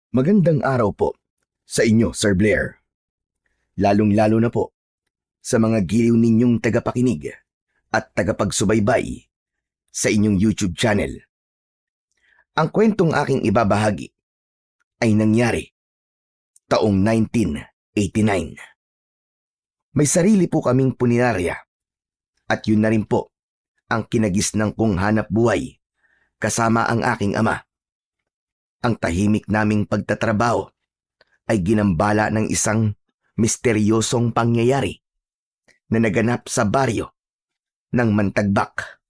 Magandang araw po sa inyo, Sir Blair. Lalong-lalo na po sa mga giliw ninyong tagapakinig at tagapagsubaybay sa inyong YouTube channel. Ang kwentong aking ibabahagi ay nangyari taong 1989. May sarili po kaming punerarya at yun na rin po ang kinagisnang kong hanap buhay kasama ang aking ama. Ang tahimik naming pagtatrabaho ay ginambala ng isang misteryosong pangyayari na naganap sa baryo ng Mantagbak.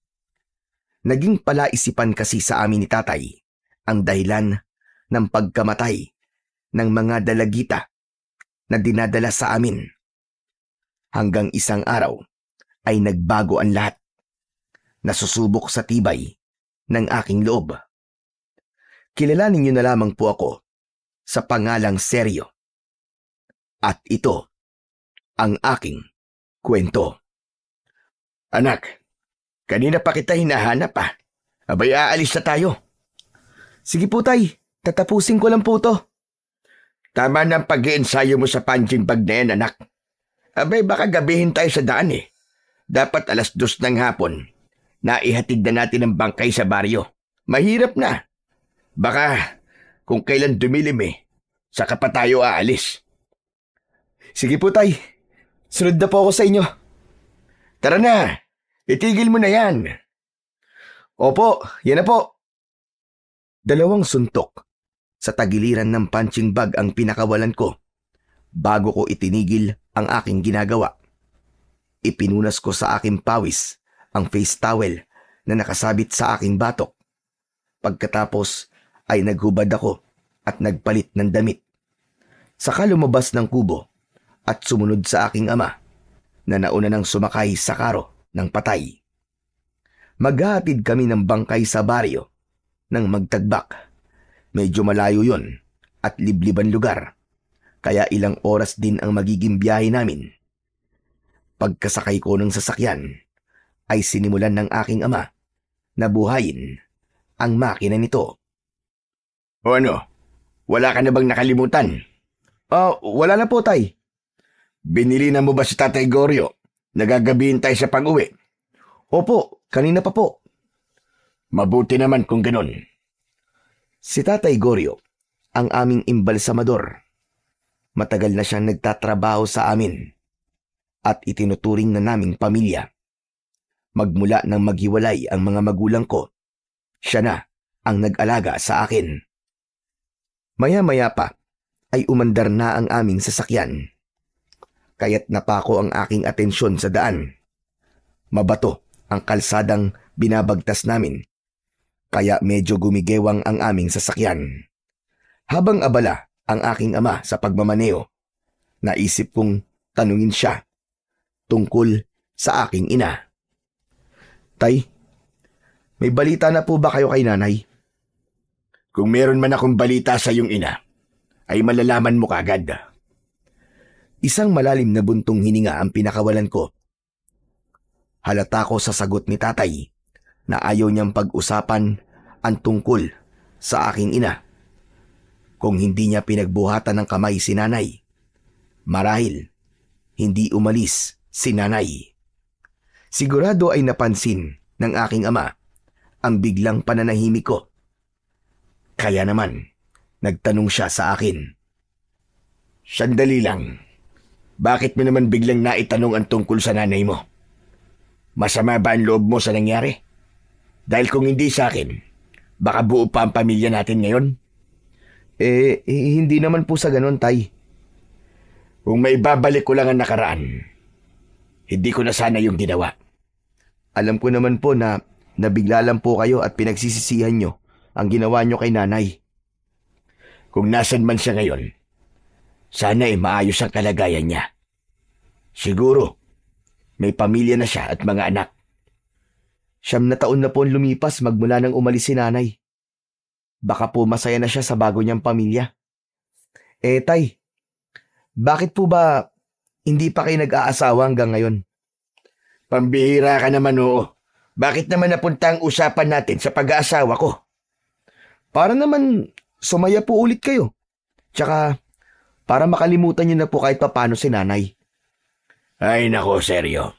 Naging palaisipan kasi sa amin ni tatay ang dahilan ng pagkamatay ng mga dalagita na dinadala sa amin. Hanggang isang araw ay nagbago ang lahat. Nasusubok sa tibay ng aking loob. Kilalanin niyo na lamang po ako sa pangalang Seryo. At ito ang aking kwento. Anak, kanina pa kita hinahanap ah. Abay, aalis na tayo. Sige po tay, tatapusin ko lang po to. Tama na ang pag-iensayo mo sa punching bag na yan, anak. Abay, baka gabihin tayo sa daan eh. Dapat 2:00 ng hapon. Naihatid na natin ang bangkay sa baryo. Mahirap na. Baka kung kailan dumilim eh, saka pa tayo aalis. Sige po tay, sunod na po ako sa inyo. Tara na, itigil mo na yan. Opo, yan na po. 2 suntok sa tagiliran ng punching bag ang pinakawalan ko bago ko itinigil ang aking ginagawa. Ipinunas ko sa aking pawis ang face towel na nakasabit sa aking batok. Pagkatapos ay naghubad ako at nagpalit ng damit. Saka lumabas ng kubo at sumunod sa aking ama na nauna nang sumakay sa karo ng patay. Maghahatid kami ng bangkay sa baryo ng Magtagbak. Medyo malayo yon at libliban lugar, kaya ilang oras din ang magiging biyahe namin. Pagkasakay ko ng sasakyan ay sinimulan ng aking ama na buhayin ang makina nito. O ano, wala ka na bang nakalimutan? Wala na po tay. Binili na mo ba si Tatay Goryo? Nagagabihin tayo sa pag-uwi. Opo, kanina pa po. Mabuti naman kung ganun. Si Tatay Goryo ang aming imbalsamador. Matagal na siyang nagtatrabaho sa amin at itinuturing na naming pamilya. Magmula nang maghiwalay ang mga magulang ko, siya na ang nag-alaga sa akin. Maya-maya pa ay umandar na ang aming sasakyan. Kaya't napako ang aking atensyon sa daan. Mabato ang kalsadang binabagtas namin, kaya medyo gumigewang ang aming sasakyan. Habang abala ang aking ama sa pagmamaneo, naisip kong tanungin siya tungkol sa aking ina. Tay, may balita na po ba kayo kay nanay? Kung meron man akong balita sa iyong ina, ay malalaman mo kagad. Isang malalim na buntong hininga ang pinakawalan ko. Halata ko sa sagot ni tatay na ayaw niyang pag-usapan ang tungkol sa aking ina. Kung hindi niya pinagbuhatan ng kamay si nanay, marahil hindi umalis si nanay. Sigurado ay napansin ng aking ama ang biglang pananahimik ko. Kaya naman, nagtanong siya sa akin. Sandali lang. Bakit mo naman biglang naitanong ang tungkol sa nanay mo? Masama ba ang loob mo sa nangyari? Dahil kung hindi sa akin, baka buo pa ang pamilya natin ngayon? Hindi naman po sa ganon, tay. Kung may babalik ko lang ang nakaraan, hindi ko na sana yung ginawa. Alam ko naman po na nabigla lang po kayo at pinagsisisihan nyo ang ginawa nyo kay nanay. Kung nasan man siya ngayon, sana ay maayos ang kalagayan niya. Siguro, may pamilya na siya at mga anak. 9 na taon na po lumipas magmula nang umalis si nanay. Baka po masaya na siya sa bago niyang pamilya. Tay, bakit po ba hindi pa kayo nag-aasawa hanggang ngayon? Pambihira ka naman, oo. Bakit naman napunta ang usapan natin sa pag-aasawa ko? Para naman sumaya po ulit kayo Tsaka, para makalimutan niyo na po kahit papano si nanay. Ay nako, seryo.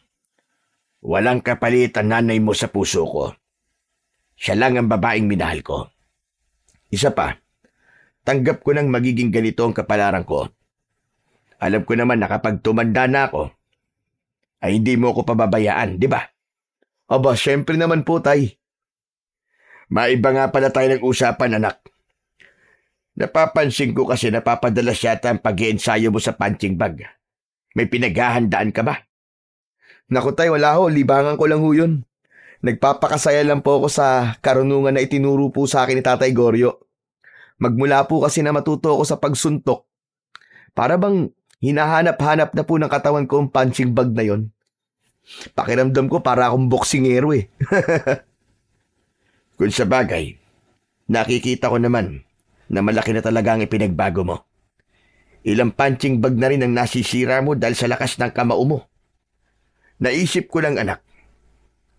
Walang kapalit ang nanay mo sa puso ko. Siya lang ang babaeng minahal ko. Isa pa, tanggap ko nang magiging ganito ang kapalaran ko. Alam ko naman na kapag tumanda na ako, ay hindi mo ako pababayaan, di ba? Aba, syempre naman po, tay. Maiba nga pala tayo ng usapan, anak. Napapansin ko kasi napapadalas yata ang pag-iensayo mo sa punching bag. May pinaghahandaan ka ba? Naku tay, wala ho. Libangan ko lang ho yun. Nagpapakasaya lang po ako sa karunungan na itinuro po sa akin ni Tatay Goryo. Magmula po kasi na matuto ako sa pagsuntok. Para bang hinahanap-hanap na po ng katawan ko ang punching bag na yon. Pakiramdam ko para akong boksingero eh. Kung sa bagay, nakikita ko naman na malaki na talaga ang ipinagbago mo. Ilang punching bag na rin ang nasisira mo dahil sa lakas ng kamao mo. Naisip ko lang, anak,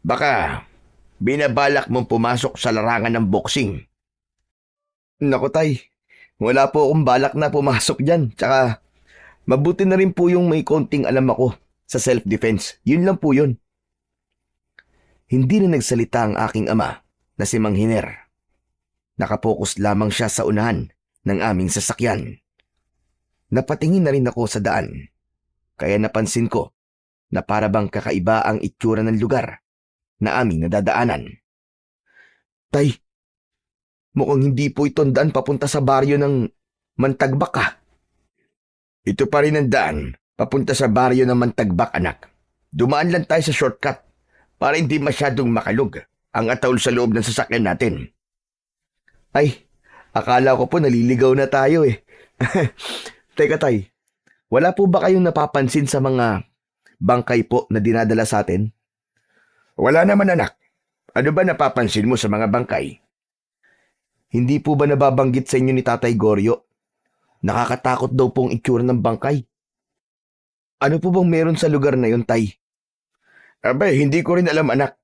baka binabalak mong pumasok sa larangan ng boxing. Naku tay, wala po akong balak na pumasok dyan. Tsaka mabuti na rin po yung may konting alam ako sa self-defense. Yun lang po yun. Hindi na nagsalita ang aking ama na si Mang Hiner. Nakapokus lamang siya sa unahan ng aming sasakyan. Napatingin na rin ako sa daan. Kaya napansin ko na para bang kakaiba ang itsura ng lugar na aming nadadaanan. Tay, mukhang hindi po itong daan papunta sa baryo ng Mantagbak ah. Ito pa rin ang daan papunta sa baryo ng Mantagbak, anak. Dumaan lang tayo sa shortcut para hindi masyadong makalug ang ataol sa loob ng sasakyan natin. Ay, akala ko po naliligaw na tayo eh. Teka tay, wala po ba kayong napapansin sa mga bangkay po na dinadala sa atin? Wala naman, anak. Ano ba napapansin mo sa mga bangkay? Hindi po ba nababanggit sa inyo ni Tatay Goryo? Nakakatakot daw pong itsura ng bangkay. Ano po bang meron sa lugar na yun, tay? Abay, hindi ko rin alam, anak.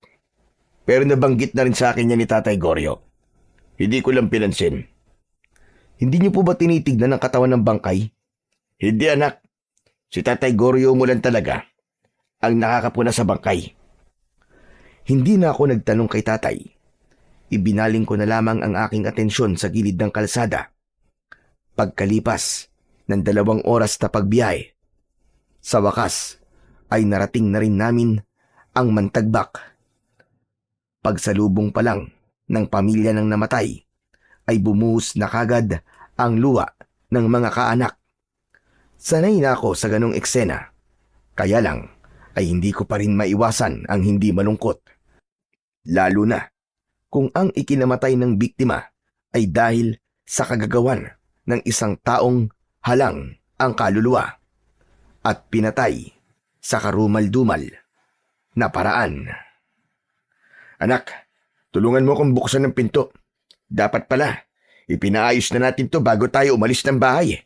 Pero nabanggit na rin sa akin yan ni Tatay Goryo. Hindi ko lang pinansin. Hindi niyo po ba tinitignan ang katawan ng bangkay? Hindi, anak. Si Tatay Goryo mo lang talaga ang nakakapuna sa bangkay. Hindi na ako nagtanong kay tatay. Ibinaling ko na lamang ang aking atensyon sa gilid ng kalsada. Pagkalipas ng 2 oras na pagbiyahe, sa wakas ay narating na rin namin ang Mantagbak. Pagsalubong pa lang ng pamilya ng namatay, ay bumuhos na kagad ang luha ng mga kaanak. Sanay na ako sa ganong eksena, kaya lang ay hindi ko pa rin maiwasan ang hindi malungkot. Lalo na kung ang ikinamatay ng biktima ay dahil sa kagagawan ng isang taong halang ang kaluluwa at pinatay sa karumal-dumal na paraan. Anak, tulungan mo akong buksan ng pinto. Dapat pala, ipinaayos na natin to bago tayo umalis ng bahay.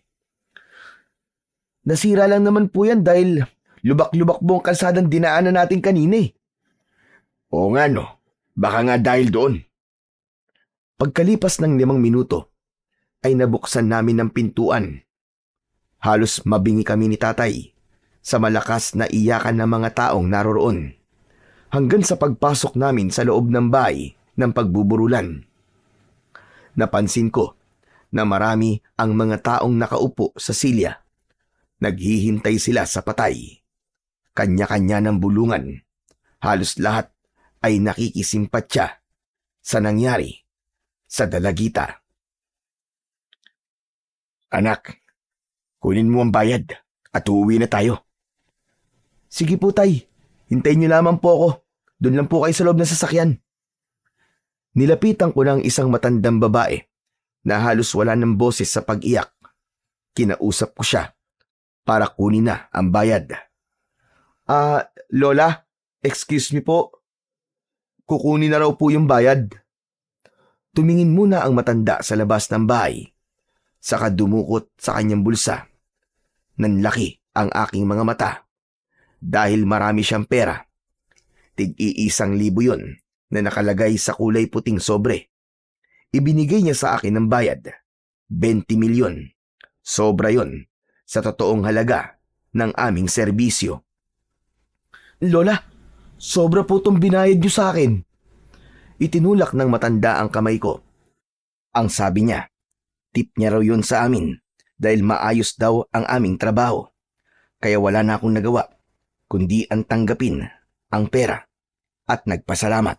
Nasira lang naman po yan dahil lubak-lubak po ang kalsadang dinaanan natin kanina eh. Oo nga no, baka nga dahil doon. Pagkalipas ng 5 minuto, ay nabuksan namin ang pintuan. Halos mabingi kami ni tatay sa malakas na iyakan ng mga taong naroroon. Hanggang sa pagpasok namin sa loob ng bahay ng pagbuburulan. Napansin ko na marami ang mga taong nakaupo sa silya. Naghihintay sila sa patay. Kanya-kanya ng bulungan. Halos lahat ay nakikisimpatya sa nangyari sa dalagita. Anak, kunin mo ang bayad at uuwi na tayo. Sige po tay, hintayin niyo lamang po ako. Doon lang po kayo sa loob ng sasakyan. Nilapitan ko ng isang matandang babae na halos wala ng boses sa pag-iyak. Kinausap ko siya para kunin na ang bayad. Lola, excuse me po. Kukunin na raw po yung bayad. Tumingin muna ang matanda sa labas ng bahay, saka dumukot sa kanyang bulsa. Nanlaki ang aking mga mata dahil marami siyang pera. Tig-1,000 yun na nakalagay sa kulay puting sobre. Ibinigay niya sa akin ng bayad, 20 milyon. Sobra yon sa totoong halaga ng aming serbisyo. Lola, sobra po itong binayad niyo sa akin. Itinulak ng matanda ang kamay ko. Ang sabi niya, tip niya raw yun sa amin dahil maayos daw ang aming trabaho. Kaya wala na akong nagawa kundi ang tanggapin ang pera at nagpasalamat.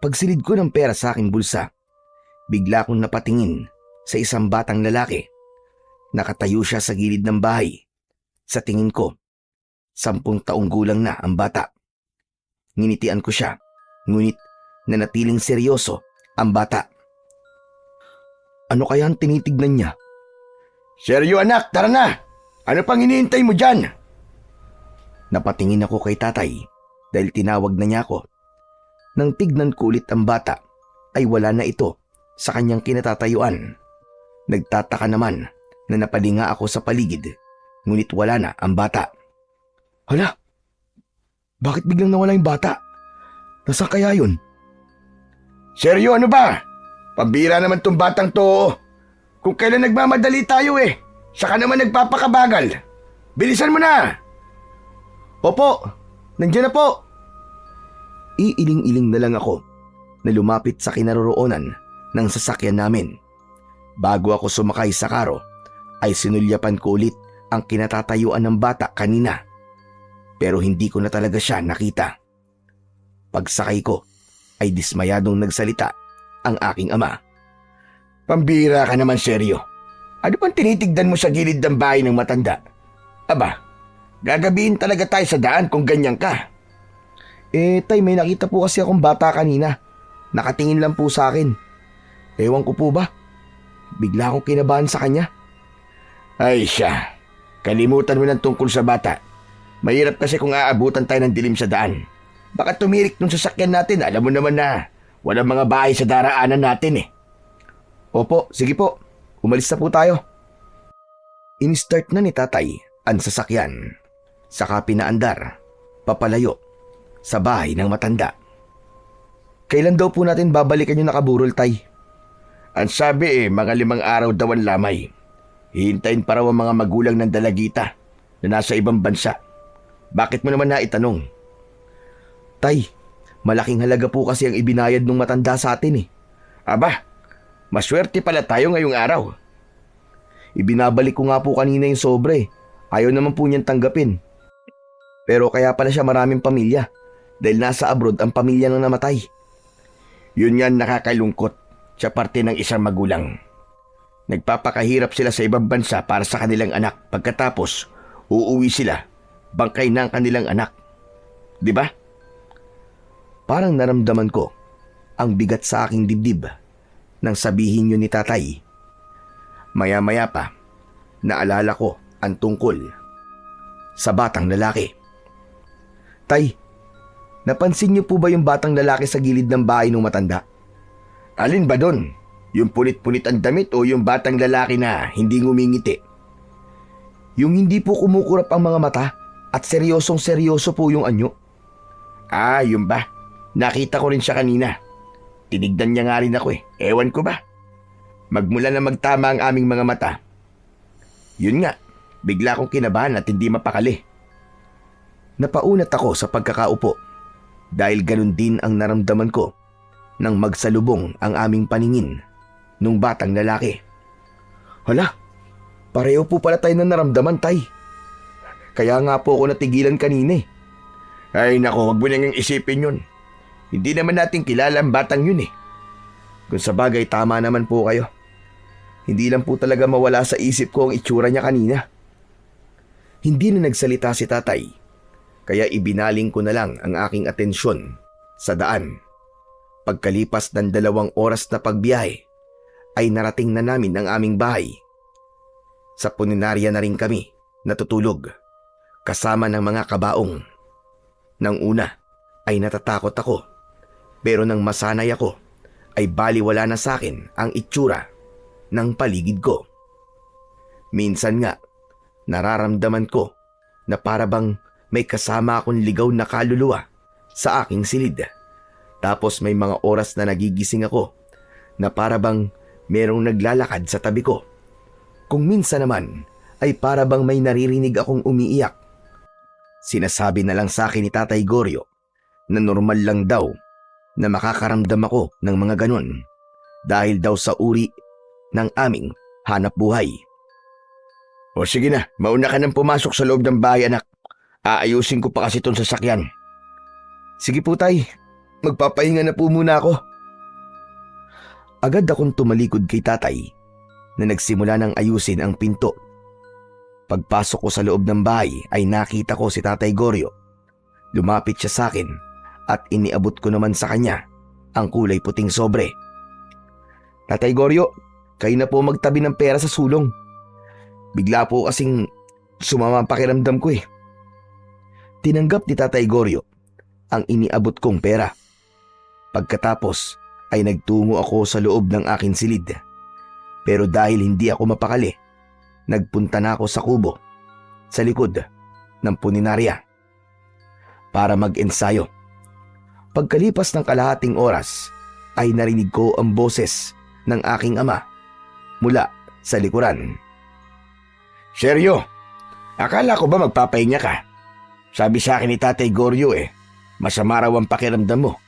Pagsilid ko ng pera sa aking bulsa, bigla akong napatingin sa isang batang lalaki. Nakatayo siya sa gilid ng bahay. Sa tingin ko, 10 taong gulang na ang bata. Nginitian ko siya, ngunit nanatiling seryoso ang bata. Ano kaya ang tinitignan niya? Seryo anak, tara na! Ano pang hinihintay mo dyan? Napatingin ako kay tatay dahil tinawag na niya ako. Nang tignan ko ulit ang bata, ay wala na ito sa kanyang kinatatayuan. Nagtataka naman na napalinga ako sa paligid, ngunit wala na ang bata. Hala, bakit biglang nawala yung bata? Nasaan kaya yun? Seryo, ano ba? Pambira naman tong batang to. Kung kailan nagmamadali tayo saka naman nagpapakabagal. Bilisan mo na! Opo, nandiyan na po. Iiling-iling na lang ako na lumapit sa kinaroroonan ng sasakyan namin. Bago ako sumakay sa karo, ay sinulyapan ko ulit ang kinatatayuan ng bata kanina. Pero hindi ko na talaga siya nakita. Pagsakay ko, ay dismayadong nagsalita ang aking ama. Pambira ka naman, seryo. Ano bang tinitigdan mo sa gilid ng bahay ng matanda? Aba, gagabihin talaga tayo sa daan kung ganyan ka. Tay, may nakita po kasi akong bata kanina. Nakatingin lang po sa akin. Ewan ko po ba? Bigla akong kinabahan sa kanya. Ay siya, kalimutan mo ng tungkol sa bata. Mahirap kasi kung aabutan tayo ng dilim sa daan. Baka tumirik nung sasakyan natin, alam mo naman na walang mga bahay sa daraanan natin Opo, sige po. Umalis na po tayo. In-start na ni tatay ang sasakyan. Saka pinaandar, papalayo, sa bahay ng matanda. Kailan daw po natin babalikan yung nakaburol, tay? Ang sabi mga 5 araw daw ang lamay. Hihintayin pa raw ang mga magulang ng dalagita na nasa ibang bansa. Bakit mo naman naitanong? Tay, malaking halaga po kasi ang ibinayad ng matanda sa atin Aba, maswerte pala tayo ngayong araw. Ibinabalik ko nga po kanina yung sobre. Ayaw naman po niyang tanggapin. Pero kaya pala siya maraming pamilya dahil nasa abroad ang pamilya nang namatay. Yun yan nakakalungkot sa parte ng isang magulang. Nagpapakahirap sila sa ibang bansa para sa kanilang anak. Pagkatapos, uuwi sila, bangkay na ang kanilang anak. Di ba? Parang naramdaman ko ang bigat sa aking dibdib nang sabihin yun ni tatay. Maya-maya pa, naalala ko ang tungkol sa batang lalaki. Tay, napansin niyo po ba yung batang lalaki sa gilid ng bahay ng matanda? Alin ba doon? Yung punit-punit ang damit o yung batang lalaki na hindi ngumingiti? Yung hindi po kumukurap ang mga mata at seryosong-seryoso po yung anyo. Ah, yun ba? Nakita ko rin siya kanina. Tinignan niya nga rin ako Ewan ko ba? Magmula na magtama ang aming mga mata. Yun nga, bigla akong kinabahan at hindi mapakali. Napaunat ako sa pagkakaupo dahil ganun din ang naramdaman ko nang magsalubong ang aming paningin nung batang lalaki. Hala, pareho po pala tayo na naramdaman, tay. Kaya nga po ako natigilan kanina Ay nako, wag mo nang isipin yun. Hindi naman natin kilala ang batang yun Kung sa bagay, tama naman po kayo. Hindi lang po talaga mawala sa isip ko ang itsura niya kanina. Hindi na nagsalita si tatay, kaya ibinaling ko na lang ang aking atensyon sa daan. Pagkalipas ng 2 oras na pagbiyahe, ay narating na namin ang aming bahay. Sa puninarya na rin kami natutulog, kasama ng mga kabaong. Nang una ay natatakot ako, pero nang masanay ako, ay baliwala na sa akin ang itsura ng paligid ko. Minsan nga, nararamdaman ko na parabang may kasama akong ligaw na kaluluwa sa aking silid. Tapos may mga oras na nagigising ako na parabang merong naglalakad sa tabi ko. Kung minsan naman ay para bang may naririnig akong umiiyak. Sinasabi na lang sa akin ni Tatay Goryo na normal lang daw na makakaramdam ako ng mga ganon dahil daw sa uri ng aming hanap buhay. O sige na, mauna ka nang pumasok sa loob ng bahay, anak. Aayusin ko pa kasi itong sasakyan. Sige po, Tay. Magpapahinga na po muna ako. Agad akong tumalikod kay Tatay na nagsimula ng ayusin ang pinto. Pagpasok ko sa loob ng bahay ay nakita ko si Tatay Goryo. Lumapit siya sa akin at iniabot ko naman sa kanya ang kulay puting sobre. Tatay Goryo, kayo na po magtabi ng pera sa sulong. Bigla po kasing sumama ang pakiramdam ko eh. Tinanggap ni Tatay Goryo ang iniabot kong pera. Pagkatapos ay nagtungo ako sa loob ng aking silid. Pero dahil hindi ako mapakali, nagpunta na ako sa kubo sa likod ng puninarya para mag-ensayo. Pagkalipas ng kalahating oras ay narinig ko ang boses ng aking ama mula sa likuran. Seryo, akala ko ba magpapahinga ka? Sabi sa akin ni Tatay Goryo masama raw ang pakiramdam mo.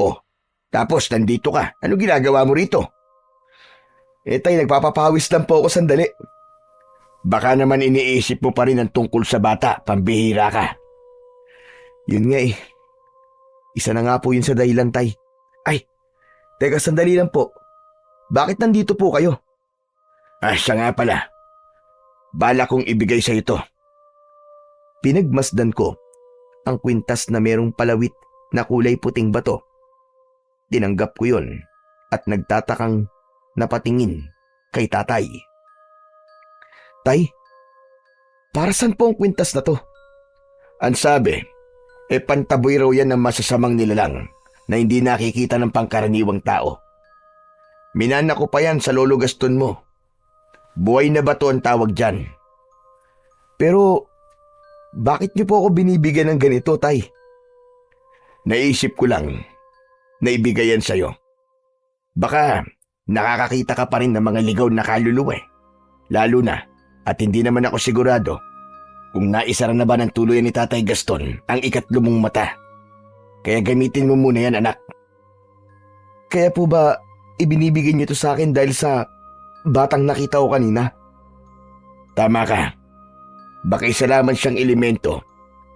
Oh, tapos nandito ka. Ano ginagawa mo rito? Tay, nagpapapawis lang po ako sandali. Baka naman iniisip mo pa rin ang tungkol sa bata, pambihira ka. Yun nga eh. Isa na nga po yun sa dahilan, Tay. Ay, teka sandali lang po. Bakit nandito po kayo? Siya nga pala. Bala kong ibigay sa ito. Pinagmasdan ko ang kwintas na merong palawit na kulay puting bato. Tinanggap ko yun at nagtatakang napatingin kay Tatay. Tay, para saan po ang kwintas na to? Ang sabi, pantaboy raw yan ng masasamang nilalang na hindi nakikita ng pangkaraniwang tao. Minana ko pa yan sa lolo Gaston mo. Buhay na bato ang tawag dyan. Pero, bakit niyo po ako binibigyan ng ganito, Tay? Naisip ko lang na ibigay yan sa'yo. Baka nakakakita ka pa rin ng mga ligaw na kaluluwa Lalo na at hindi naman ako sigurado kung naisara na ba ng tuluyan ni Tatay Gaston ang ikatlo mong mata. Kaya gamitin mo muna yan, anak. Kaya po ba ibinibigay niyo to sa akin dahil sa batang nakita ko kanina? Tama ka. Baka isa lamang siyang elemento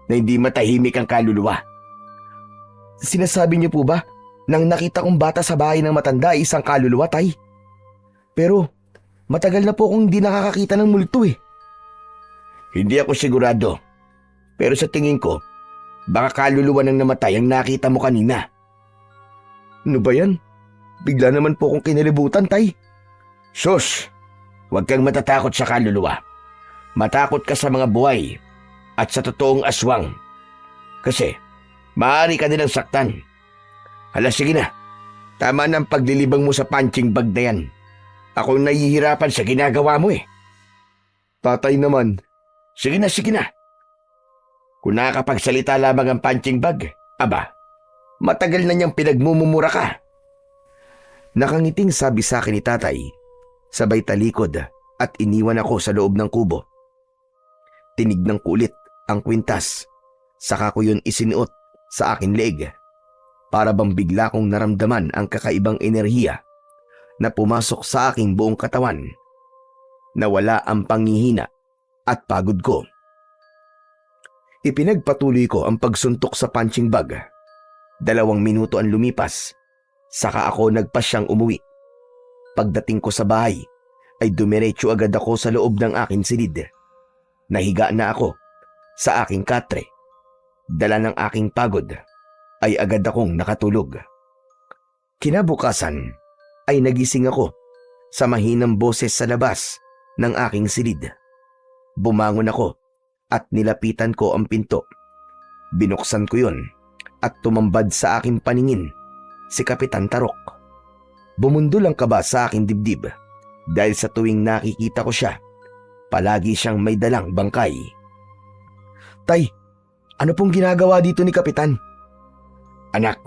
na hindi matahimik ang kaluluwa. Sinasabi niyo po ba nang nakita kong bata sa bahay ng matanda ay isang kaluluwa, Tay? Pero matagal na po akong hindi nakakakita ng multo eh. Hindi ako sigurado. Pero sa tingin ko, baka kaluluwa ng namatay ang nakita mo kanina. Ano ba yan? Bigla naman po akong kinalibutan, Tay. Sus, huwag kang matatakot sa kaluluwa. Matakot ka sa mga buhay at sa totoong aswang. Kasi, maaari ka nilang saktan. Hala, sige na. Tama na ang paglilibang mo sa punching bag na yan. Ako nahihirapan sa ginagawa mo eh. Tatay naman. Sige na, sige na. Kung nakakapagsalita lamang ang punching bag, aba, matagal na niyang pinagmumumura ka. Nakangiting sabi sa akin ni Tatay, sabay talikod at iniwan ako sa loob ng kubo. Tinignan ko ulit ang kwintas, saka ko yun isinuot sa akin leeg. Para bang bigla kong naramdaman ang kakaibang enerhiya na pumasok sa aking buong katawan. Nawala ang panghihina at pagod ko. Ipinagpatuloy ko ang pagsuntok sa punching bag. 2 minuto ang lumipas, saka ako nagpasyang umuwi. Pagdating ko sa bahay, ay dumiretso agad ako sa loob ng aking silid. Nahiga na ako sa aking katre. Dala ng aking pagod, ay agad akong nakatulog. Kinabukasan, ay nagising ako sa mahinang boses sa labas ng aking silid. Bumangon ako at nilapitan ko ang pinto. Binuksan ko yun at tumambad sa aking paningin si Kapitan Tarok. Bumundol ang kaba sa aking dibdib dahil sa tuwing nakikita ko siya, palagi siyang may dalang bangkay. Tay, ano pong ginagawa dito ni Kapitan? Anak,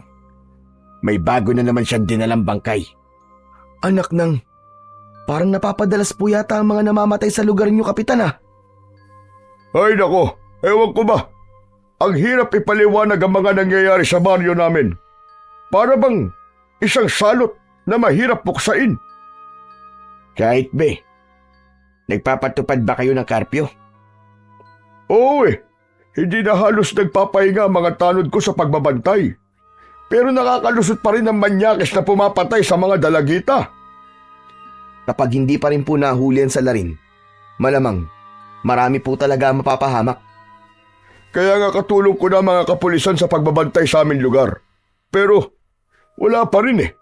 may bago na naman siyang dinalang bangkay. Anak ng... Parang napapadalas po yata ang mga namamatay sa lugar niyo, Kapitan ah. Ay nako, ewan ko ba? Ang hirap ipaliwanag ang mga nangyayari sa baryo namin. Para bang isang salot na mahirap buksain. Kahit be, nagpapatupad ba kayo ng karpyo? Oo eh, hindi na halos nagpapahinga ang mga tanod ko sa pagbabantay. Pero nakakalusot pa rin ang manyakis na pumapatay sa mga dalagita. Kapag hindi pa rin po nahulihan sa larin, malamang marami po talaga ang mapapahamak. Kaya nga katulong ko na mga kapulisan sa pagbabantay sa aming lugar. Pero wala pa rin eh.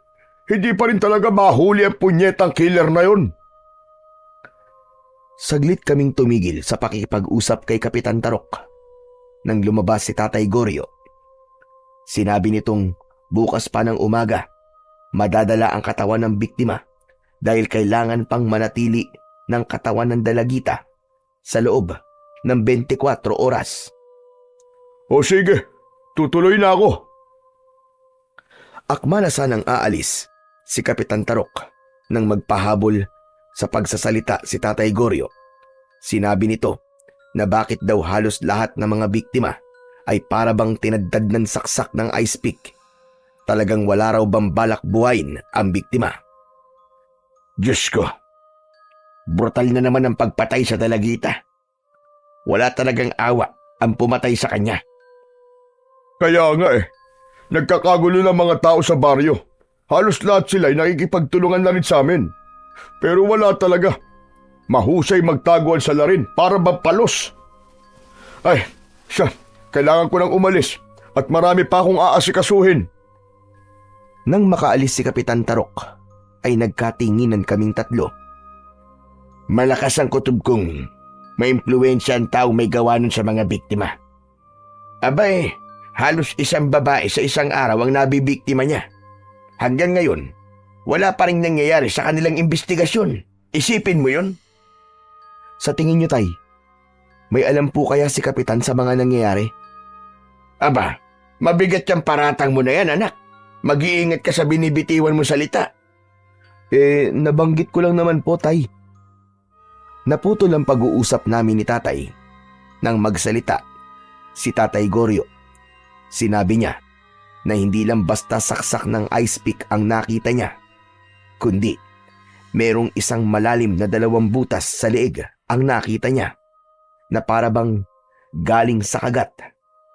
Hindi pa rin talaga mahuli ang punyetang killer na yon. Saglit kaming tumigil sa pakikipag-usap kay Kapitan Tarok. Nang lumabas si Tatay Goryo, sinabi nitong bukas pa ng umaga, madadala ang katawan ng biktima dahil kailangan pang manatili ng katawan ng dalagita sa loob ng 24 oras. O sige, tutuloy na ako. Akma na sanang aalis si Kapitan Tarok nang magpahabol sa pagsasalita si Tatay Goryo. Sinabi nito na bakit daw halos lahat ng mga biktima ay para bang tinaddad ng saksak ng ice pick. Talagang wala raw bang balak buhayin ang biktima. Diyos ko, brutal na naman ang pagpatay sa dalagita. Wala talagang awa ang pumatay sa kanya. Kaya nga eh, nagkakagulo ng mga tao sa baryo. Halos lahat sila ay nakikipagtulungan na rin sa amin. Pero wala talaga. Mahusay magtaguan sa larin para bang palos. Ay, kailangan ko nang umalis at marami pa akong aasikasuhin. Nang makaalis si Kapitan Tarok, ay nagkatinginan kaming tatlo. Malakas ang kutob kong maimpluwensya ang tao may gawa nun sa mga biktima. Abay, halos isang babae sa isang araw ang nabibiktima niya. Hanggang ngayon, wala pa rin nangyayari sa kanilang investigasyon. Isipin mo yun? Sa tingin niyo, Tay, may alam po kaya si Kapitan sa mga nangyayari? Aba, mabigat yung paratang mo na yan, anak. Mag-iingat ka sa binibitiwan mo salita. Nabanggit ko lang naman po, Tay. Naputol ang pag-uusap namin ni Tatay. Nang magsalita, si Tatay Goryo. Sinabi niya na hindi lang basta saksak ng ice pick ang nakita niya, kundi merong isang malalim na 2 butas sa leeg ang nakita niya na para bang galing sa kagat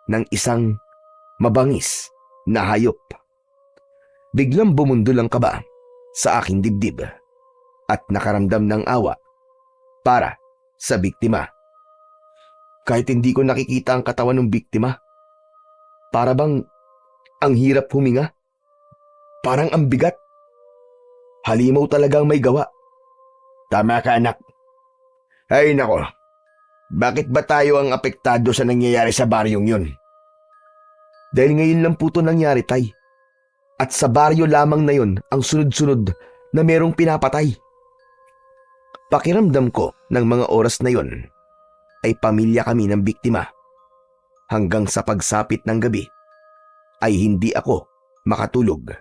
ng isang mabangis na hayop. Biglang bumundol ang kaba sa aking dibdib at nakaramdam ng awa para sa biktima. Kahit hindi ko nakikita ang katawan ng biktima, para bang ang hirap huminga. Parang ang bigat. Halimaw talagang may gawa. Tama ka, anak. Ay nako, bakit ba tayo ang apektado sa nangyayari sa baryong yun? Dahil ngayon lang po ito nangyari, Tay. At sa baryo lamang na yun ang sunod-sunod na merong pinapatay. Pakiramdam ko ng mga oras na yun ay pamilya kami ng biktima. Hanggang sa pagsapit ng gabi ay hindi ako makatulog.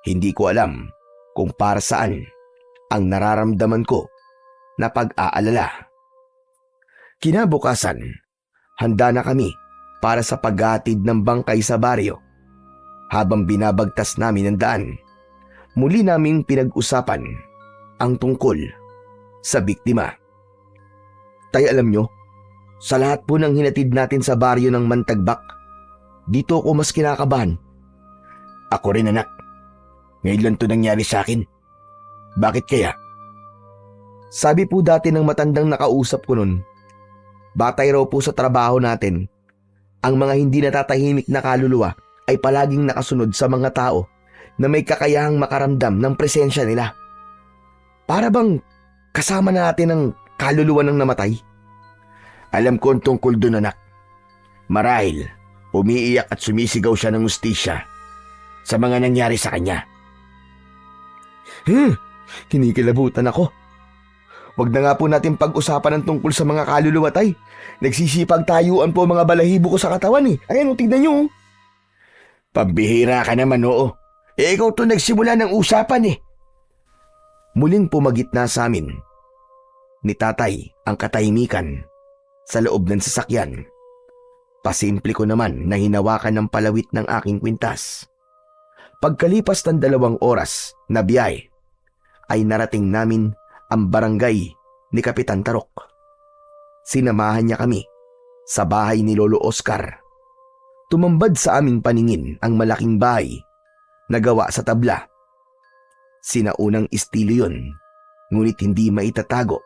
Hindi ko alam kung para saan ang nararamdaman ko na pag-aalala. Kinabukasan, handa na kami para sa paghatid ng bangkay sa baryo. Habang binabagtas namin ang daan, muli naming pinag-usapan ang tungkol sa biktima. Tay, alam nyo, sa lahat po ng hinatid natin sa baryo ng Mantagbak, dito ako mas kinakabahan. Ako rin, anak. Ngayon lang ito nangyari sa akin. Bakit kaya? Sabi po dati ng matandang nakausap ko nun, batay raw po sa trabaho natin, ang mga hindi natatahimik na kaluluwa ay palaging nakasunod sa mga tao na may kakayahang makaramdam ng presensya nila. Para bang kasama natin ang kaluluwa ng namatay? Alam ko ang tungkol doon, anak. Marahil, umiiyak at sumisigaw siya ng hustisya sa mga nangyari sa kanya. Kinikilabutan ako. Huwag na nga po natin pag-usapan ang tungkol sa mga kaluluwa, Tay. Nagsisipag tayuan po mga balahibo ko sa katawan eh. Ayan, tignan nyo. Pambihira ka naman, oo. Ikaw to nagsimula ng usapan eh. Muling pumagitna sa amin ni tatay ang katahimikan sa loob ng sasakyan. Pasimple ko naman na hinawakan ng palawit ng aking kwintas. Pagkalipas ng 2 oras na biyahe, ay narating namin ang barangay ni Kapitan Tarok. Sinamahan niya kami sa bahay ni Lolo Oscar. Tumambad sa aming paningin ang malaking bahay na gawa sa tabla. Sinaunang estilo yun, ngunit hindi maitatago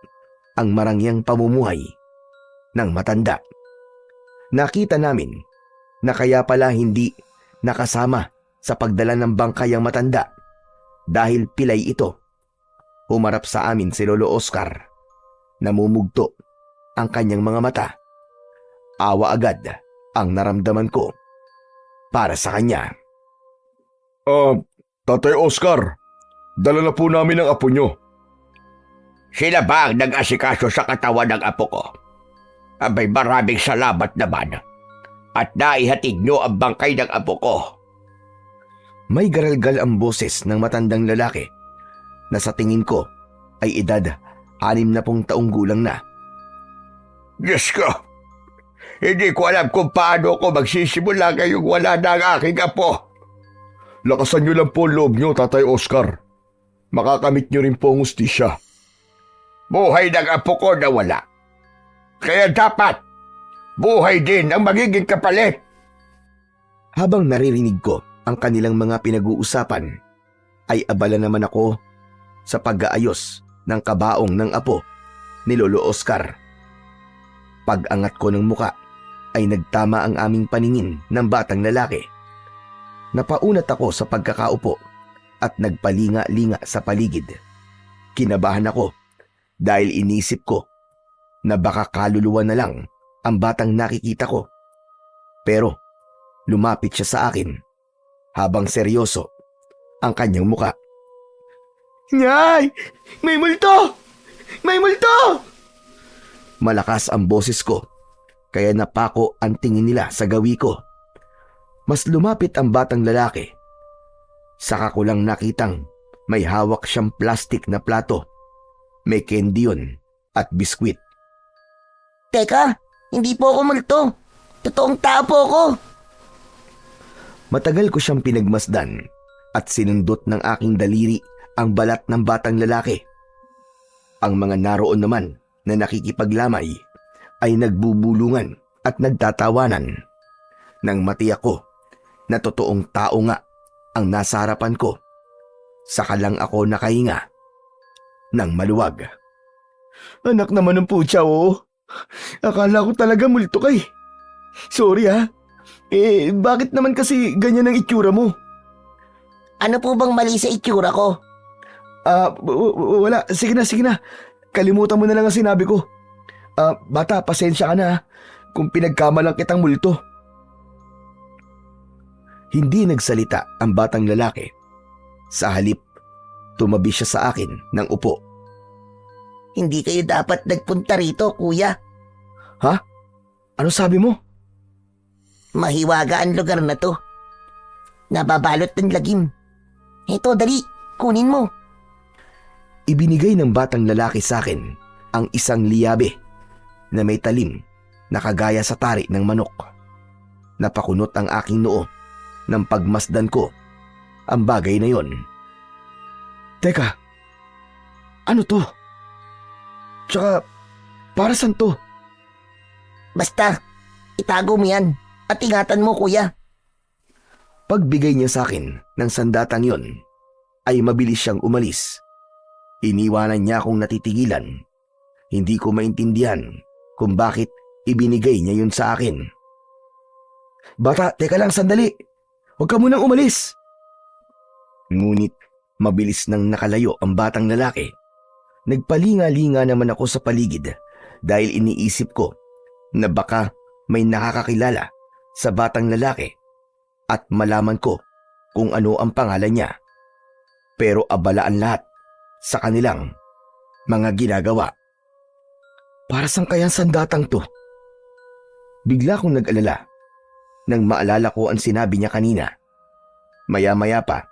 ang marangyang pamumuhay ng matanda. Nakita namin na kaya pala hindi nakasama sa pagdala ng bangkay ang matanda dahil pilay ito. Humarap sa amin si Lolo Oscar. Namumugto ang kanyang mga mata. Awa agad ang naramdaman ko para sa kanya. Tatay Oscar, dala na po namin ang apo nyo. Sila ba ang nag-asikaso sa katawan ng apo ko? Abay, maraming salamat naman. At naihatid nyo ang bangkay ng apo ko. May garalgal ang boses ng matandang lalaki na sa tingin ko ay edad 60 taong gulang na. Diyos ko, hindi ko alam kung paano ako magsisimula ngayong wala na ang aking apo. Lakasan nyo lang po ang loob nyo, Tatay Oscar. Makakamit nyo rin po ang ustisya. Buhay ng apo ko na wala. Kaya dapat, buhay din ang magiging kapalit. Habang naririnig ko ang kanilang mga pinag-uusapan, ay abala naman ako sa pag-aayos ng kabaong ng apo ni Lolo Oscar. Pag-angat ko ng muka ay nagtama ang aming paningin ng batang lalaki. Napaunat ako sa pagkakaupo at nagpalinga-linga sa paligid. Kinabahan ako dahil inisip ko na baka kaluluwa na lang ang batang nakikita ko. Pero lumapit siya sa akin habang seryoso ang kanyang muka. "Nyay! May multo! May multo!" Malakas ang boses ko, kaya napako ang tingin nila sa gawi ko. Mas lumapit ang batang lalaki. Saka ko lang nakitang may hawak siyang plastik na plato. May candy yun at biskwit. Teka, hindi po ako multo. Totoong tao po ako. Matagal ko siyang pinagmasdan at sinundot ng aking daliri ang balat ng batang lalaki. Ang mga naroon naman na nakikipaglamay ay nagbubulungan at nagtatawanan. Nang matiyak ko na totoong tao nga ang nasa harapan ko, saka lang ako nakahinga ng maluwag. "Anak naman ng putya, oh. Akala ko talaga multo kay. Sorry ha. Bakit naman kasi ganyan ang itsura mo?" Ano po bang mali sa itsura ko? Wala. Sige na. Kalimutan mo na lang ang sinabi ko. Bata, pasensya ka na ha, kung pinagkamalang kitang multo. Hindi nagsalita ang batang lalaki. Sa halip, tumabi siya sa akin ng upo. Hindi kayo dapat nagpunta rito, kuya. Ha? Ano sabi mo? Mahiwaga ang lugar na to. Nababalot ng lagim. Eto, dali. Kunin mo. Ibinigay ng batang lalaki sa akin ang isang liyabe na may talim na kagaya sa tari ng manok. Napakunot ang aking noo nang pagmasdan ko ang bagay na yon. Teka, ano to? Tsaka, para saan to? Basta, itago mo yan at ingatan mo, kuya. Pagbigay niya sa akin ng sandatang yon, ay mabilis siyang umalis. Iniwanan niya akong natitigilan. Hindi ko maintindihan kung bakit ibinigay niya yun sa akin. "Bata, teka lang sandali. Huwag ka munang umalis." Ngunit mabilis nang nakalayo ang batang lalaki. Nagpalinga-linga naman ako sa paligid dahil iniisip ko na baka may nakakakilala sa batang lalaki at malaman ko kung ano ang pangalan niya. Pero abala ang lahat sa kanilang mga ginagawa. Para saan kaya ang sandatang to? Bigla kong nag-alala nang maalala ko ang sinabi niya kanina. Maya-maya pa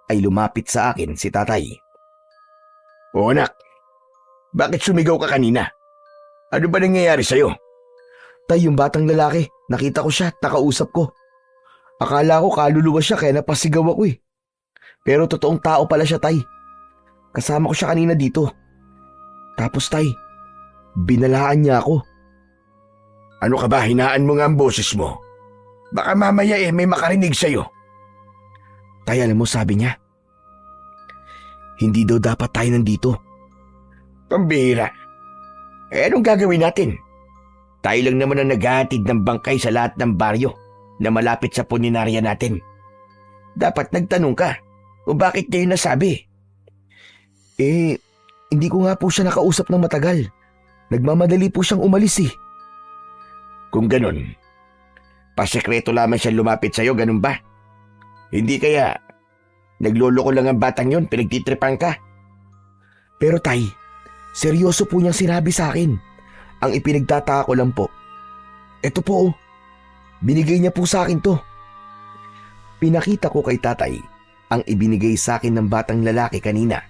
ay lumapit sa akin si tatay. O anak, bakit sumigaw ka kanina? Ano ba nangyayari sa'yo? Tay, yung batang lalaki, nakita ko siya, nakausap ko. Akala ko kaluluwa siya kaya napasigaw ako eh. Pero totoong tao pala siya, Tay. Kasama ko siya kanina dito. Tapos, Tay, binalaan niya ako. Ano ka ba, hinaan mo nga ang boses mo? Baka mamaya may makarinig sa'yo. Tay, alam mo sabi niya, hindi daw dapat tayo nandito. Pambihira. Anong gagawin natin? Tayo lang naman ang naghahatid ng bangkay sa lahat ng baryo na malapit sa puninarya natin. Dapat nagtanong ka kung bakit niya yun nasabi. Hindi ko nga po siya nakausap ng matagal. Nagmamadali po siyang umalis eh. Kung ganun, pasekreto lamang siya lumapit sa'yo, ganun ba? Hindi kaya nagloloko lang ang batang yun, pinagtitripan ka? Pero Tay, seryoso po niyang sinabi sa akin. Ang ipinagtataka ko lang po, eto po, binigay niya po sa akin to. Pinakita ko kay tatay ang ibinigay sa akin ng batang lalaki kanina.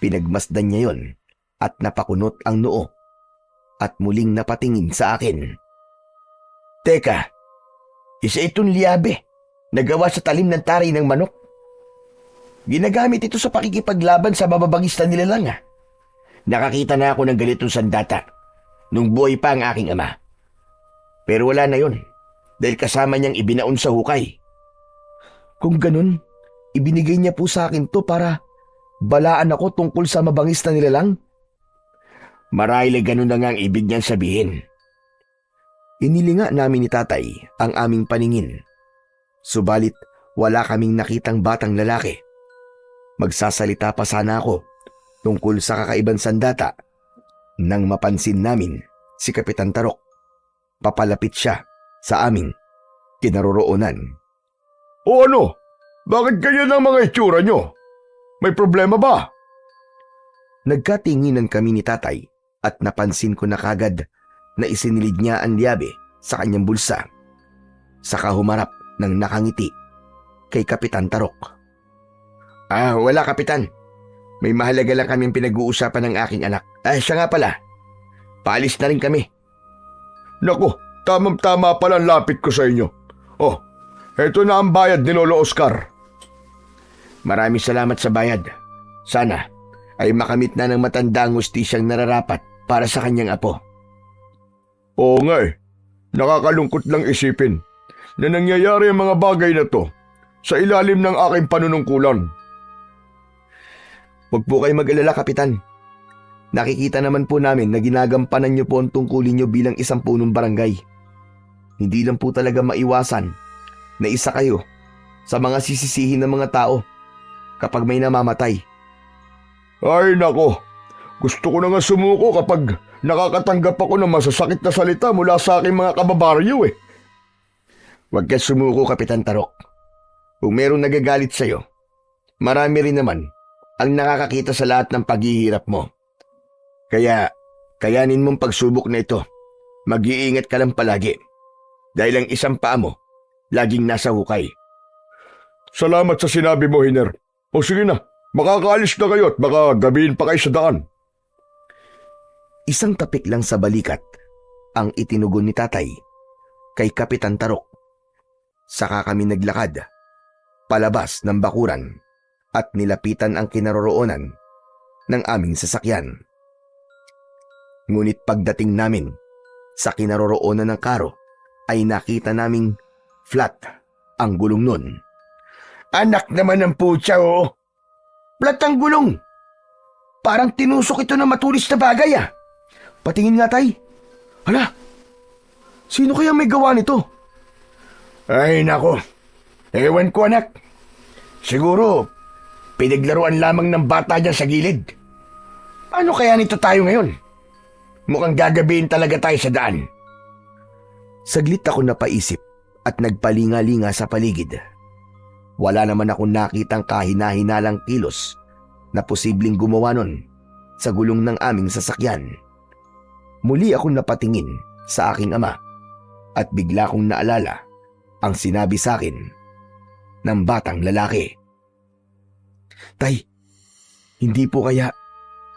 Pinagmasdan niya yon at napakunot ang noo at muling napatingin sa akin. Teka, isa itong liabe na gawa sa talim ng taray ng manok. Ginagamit ito sa pakikipaglaban sa mababangista nila lang ah. Nakakita na ako ng ganitong sandata nung buhay pa ang aking ama. Pero wala na yon dahil kasama niyang ibinaon sa hukay. Kung ganun, ibinigay niya po sa akin to para balaan ako tungkol sa mabangis na nilalang? Marahil ay ganun na nga ang ibig niyang sabihin. Inilinga namin ni tatay ang aming paningin. Subalit wala kaming nakitang batang lalaki. Magsasalita pa sana ako tungkol sa kakaibang sandata nang mapansin namin si Kapitan Tarok. Papalapit siya sa aming kinaroroonan. O ano? Bakit ganyan ang mga itsura nyo? May problema ba? Nagkatinginan kami ni tatay at napansin ko na kagad na isinilid niya ang liabe sa kanyang bulsa. Saka humarap ng nakangiti kay Kapitan Tarok. Wala kapitan. May mahalaga lang kaming pinag-uusapan ng aking anak. Siya nga pala. Paalis na rin kami. Naku, tamang-tama pala ang lapit ko sa inyo. Oh, eto na ang bayad ni Lolo Oscar. Maraming salamat sa bayad. Sana ay makamit na ng matanda ang hustisyang nararapat para sa kanyang apo. Oo nga eh. Nakakalungkot lang isipin na nangyayari ang mga bagay na to sa ilalim ng aking panunungkulan. Huwag po kayo mag-alala, Kapitan. Nakikita naman po namin na ginagampanan niyo po ang tungkulin niyo bilang isang punong barangay. Hindi lang po talaga maiwasan na isa kayo sa mga sisisihin ng mga tao kapag may namamatay. Ay nako, gusto ko na nga sumuko kapag nakakatanggap ako ng masasakit na salita mula sa aking mga kababaryo eh. Huwag ka sumuko, Kapitan Tarok. Kung merong nagagalit sa'yo, marami rin naman ang nakakakita sa lahat ng paghihirap mo. Kaya, kayanin mong pagsubok na ito. Mag-iingat ka lang palagi. Dahil ang isang paa mo, laging nasa hukay. Salamat sa sinabi mo, Hiner. O sige na, makakaalis na kayo at baka gabihin pa kayo sa daan. Isang tapik lang sa balikat ang itinugon ni tatay kay Kapitan Tarok. Saka kami naglakad, palabas ng bakuran at nilapitan ang kinaroroonan ng aming sasakyan. Ngunit pagdating namin sa kinaroroonan ng karo ay nakita naming flat ang gulong nun. Anak naman ng putya, oh! Flat ang gulong! Parang tinusok ito ng matulis na bagay ah! Patingin nga, tay. Hala, sino kaya may gawa nito? Ay nako, ewan ko anak. Siguro pinaglaruan lamang ng bata dyan sa gilid. Paano kaya nito tayo ngayon? Mukhang gagabihin talaga tayo sa daan. Saglit ako napaisip at nagpalinga-linga sa paligid. Wala naman akong nakitang kahina-hinalang kilos na posibleng gumawa nun sa gulong ng aming sasakyan. Muli akong napatingin sa aking ama at bigla kong naalala ang sinabi sa akin ng batang lalaki. Tay, hindi po kaya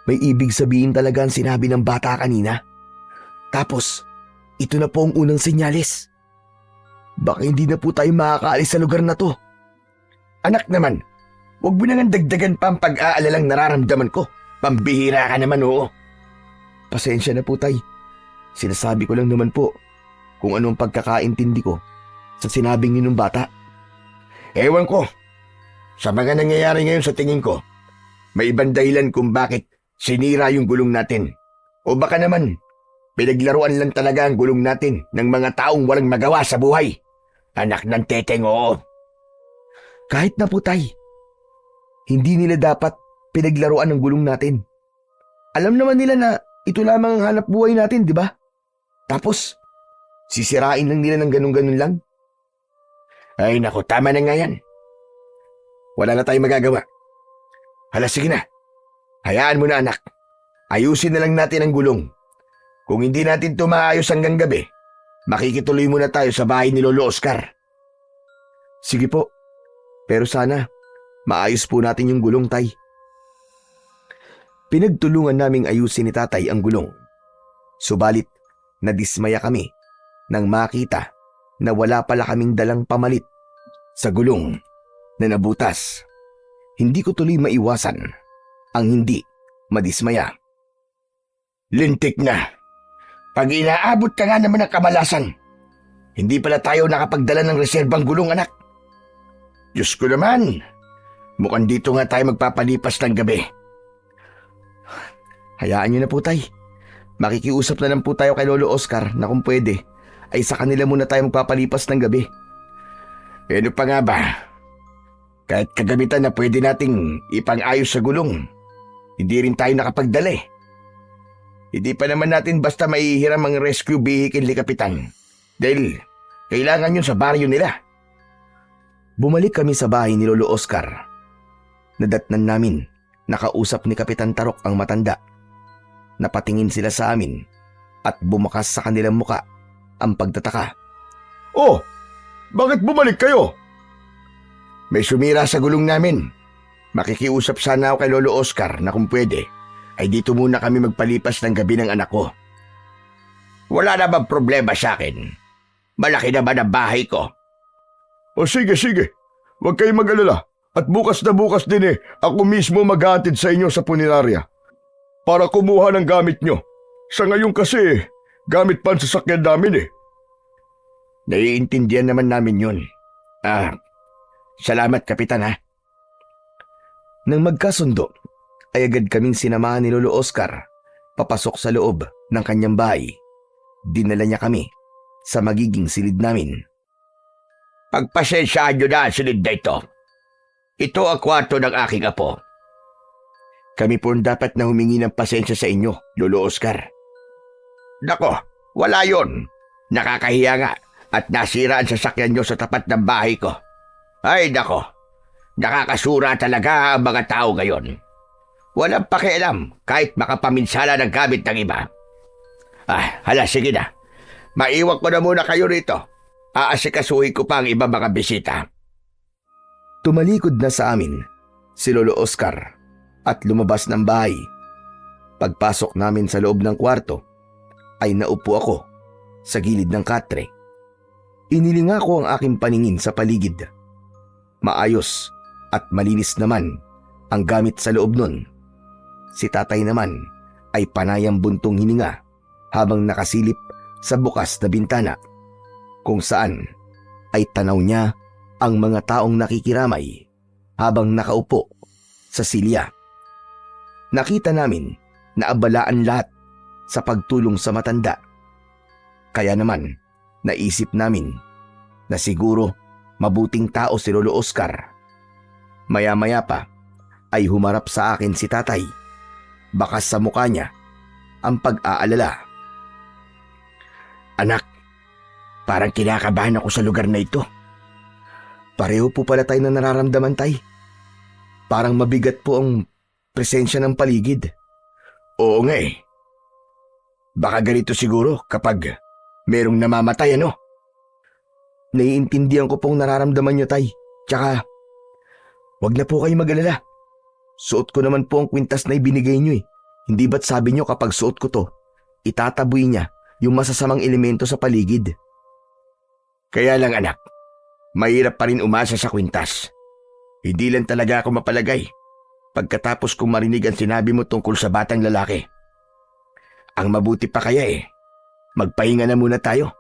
May ibig sabihin talaga ang sinabi ng bata kanina. Tapos, ito na po ang unang senyales. Baka hindi na po tayo makakaalis sa lugar na to. Anak naman, huwag mo nang dagdagan pa ang pag-aalalang nararamdaman ko. Pambihira ka naman, oo. Pasensya na po, Tay. Sinasabi ko lang naman po kung anong pagkakaintindi ko sa sinabing ninong bata. Ewan ko. Sa mga nangyayari ngayon sa tingin ko, may ibang dahilan kung bakit sinira yung gulong natin. O baka naman, pinaglaruan lang talaga ang gulong natin ng mga taong walang magawa sa buhay. Anak ng teteng, oo. Kahit na po, Tay. Hindi nila dapat pinaglaruan ang gulong natin. Alam naman nila na ito lamang ang hanap buhay natin, di ba? Tapos, sisirain lang nila ng ganun-ganun lang. Ay naku, tama na nga yan. Wala na tayong magagawa. Hala, sige na. Hayaan mo na, anak. Ayusin na lang natin ang gulong. Kung hindi natin ito maayos hanggang gabi, makikituloy muna tayo sa bahay ni Lolo Oscar. Sige po. Pero sana, maayos po natin yung gulong, Tay. Pinagtulungan naming ayusin ni Tatay ang gulong. Subalit, nadismaya kami nang makita na wala pala kaming dalang pamalit sa gulong na nabutas. Hindi ko tuloy maiwasan ang hindi madismaya. Lintik na. Pag inaabot ka nga naman ng kamalasan, hindi pala tayo nakapagdala ng reserbang gulong, anak. Diyos ko naman, mukhang dito nga tayo magpapalipas ng gabi. Hayaan niyo na po, Tay. Makikiusap na lang po tayo kay Lolo Oscar na kung pwede, ay sa kanila muna tayo magpapalipas ng gabi. Ano pa nga ba? Kahit kagamitan na pwede nating ipang-ayos sa gulong, hindi rin tayo nakapagdala eh. Hindi pa naman natin basta maihiram ang rescue vehicle ni Kapitan. Dahil kailangan yun sa baryo nila. Bumalik kami sa bahay ni Lolo Oscar. Nadatnan namin, nakausap ni Kapitan Tarok ang matanda. Napatingin sila sa amin at bumakas sa kanilang muka ang pagtataka. Oh, bakit bumalik kayo? May sumira sa gulong namin. Makikiusap sana ako kay Lolo Oscar na kung pwede, ay dito muna kami magpalipas ng gabi ng anak ko. Wala na bang problema sa akin? Malaki naman ang bahay ko. O sige, huwag kayong mag-alala. At bukas na bukas din ako mismo maghatid sa inyo sa punerarya para kumuha ng gamit nyo. Sa ngayon kasi, gamit pa ang sasakyan namin Naiintindihan naman namin yun. Salamat, Kapitan, ha? Nang magkasundo, ay agad kaming sinamahan ni Lolo Oscar papasok sa loob ng kanyang bahay. Dinala niya kami sa magiging silid namin. Pagpasensyaan nyo na ang silid na ito. Ito ang kwarto ng aking apo. Kami po dapat na humingi ng pasensya sa inyo, Lolo Oscar. Nako, wala yon. Nakakahiya nga at nasira ang sasakyan nyo sa tapat ng bahay ko. Ay nako, nakakasura talaga ang mga tao ngayon. Walang pakialam kahit makapaminsala ng gamit ng iba. Hala, sige na. Maiwan ko na muna kayo rito. Aasikasuhin ko pa ang iba mga bisita. Tumalikod na sa amin si Lolo Oscar at lumabas ng bahay. Pagpasok namin sa loob ng kwarto, ay naupo ako sa gilid ng katre. Inilinga ko ang aking paningin sa paligid. Maayos at malinis naman ang gamit sa loob nun. Si Tatay naman ay panayang buntong hininga habang nakasilip sa bukas na bintana, kung saan ay tanaw niya ang mga taong nakikiramay habang nakaupo sa silya. Nakita namin na abalaan lahat sa pagtulong sa matanda. Kaya naman naisip namin na siguro mabuting tao si Lolo Oscar. Maya-maya pa ay humarap sa akin si Tatay. Bakas sa mukha niya ang pag-aalala. Anak, parang kinakabahan ako sa lugar na ito. Pareho po pala tayo na nararamdaman, Tay. Parang mabigat po ang presensya ng paligid. Oo nga eh. Baka ganito siguro kapag merong namamatay, ano? Naiintindihan ko pong nararamdaman niyo, Tay. Tsaka, wag na po kayo mag-alala. Suot ko naman po ang kwintas na ibinigay niyo eh. Hindi ba't sabi niyo kapag suot ko to, itataboy niya yung masasamang elemento sa paligid? Kaya lang anak, mahirap pa rin umasa sa kwintas. Hindi lang talaga ako mapalagay pagkatapos kong marinig ang sinabi mo tungkol sa batang lalaki. Ang mabuti pa kaya magpahinga na muna tayo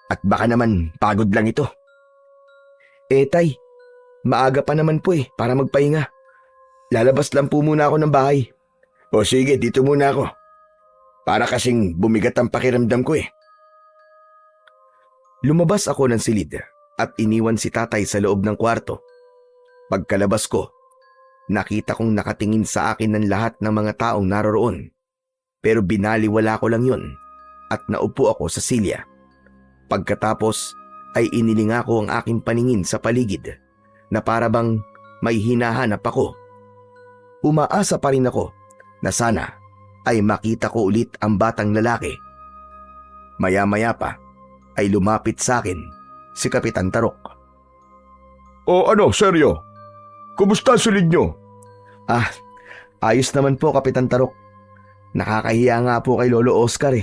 at baka naman pagod lang ito. Tay, maaga pa naman po para magpahinga. Lalabas lang po muna ako ng bahay. O sige, dito muna ako. Para kasing bumigat ang pakiramdam ko Lumabas ako ng silid at iniwan si tatay sa loob ng kwarto. Pagkalabas ko, nakita kong nakatingin sa akin ng lahat ng mga taong naroroon. Pero binaliwala ko lang yun at naupo ako sa silya. Pagkatapos ay inilinga ko ang aking paningin sa paligid na para bang may hinahanap ako. Umaasa pa rin ako na sana ay makita ko ulit ang batang lalaki. Maya-maya pa ay lumapit sa akin si Kapitan Tarok. O ano, seryo? Kumusta ang silid nyo? Ayos naman po, Kapitan Tarok. Nakakahiya nga po kay Lolo Oscar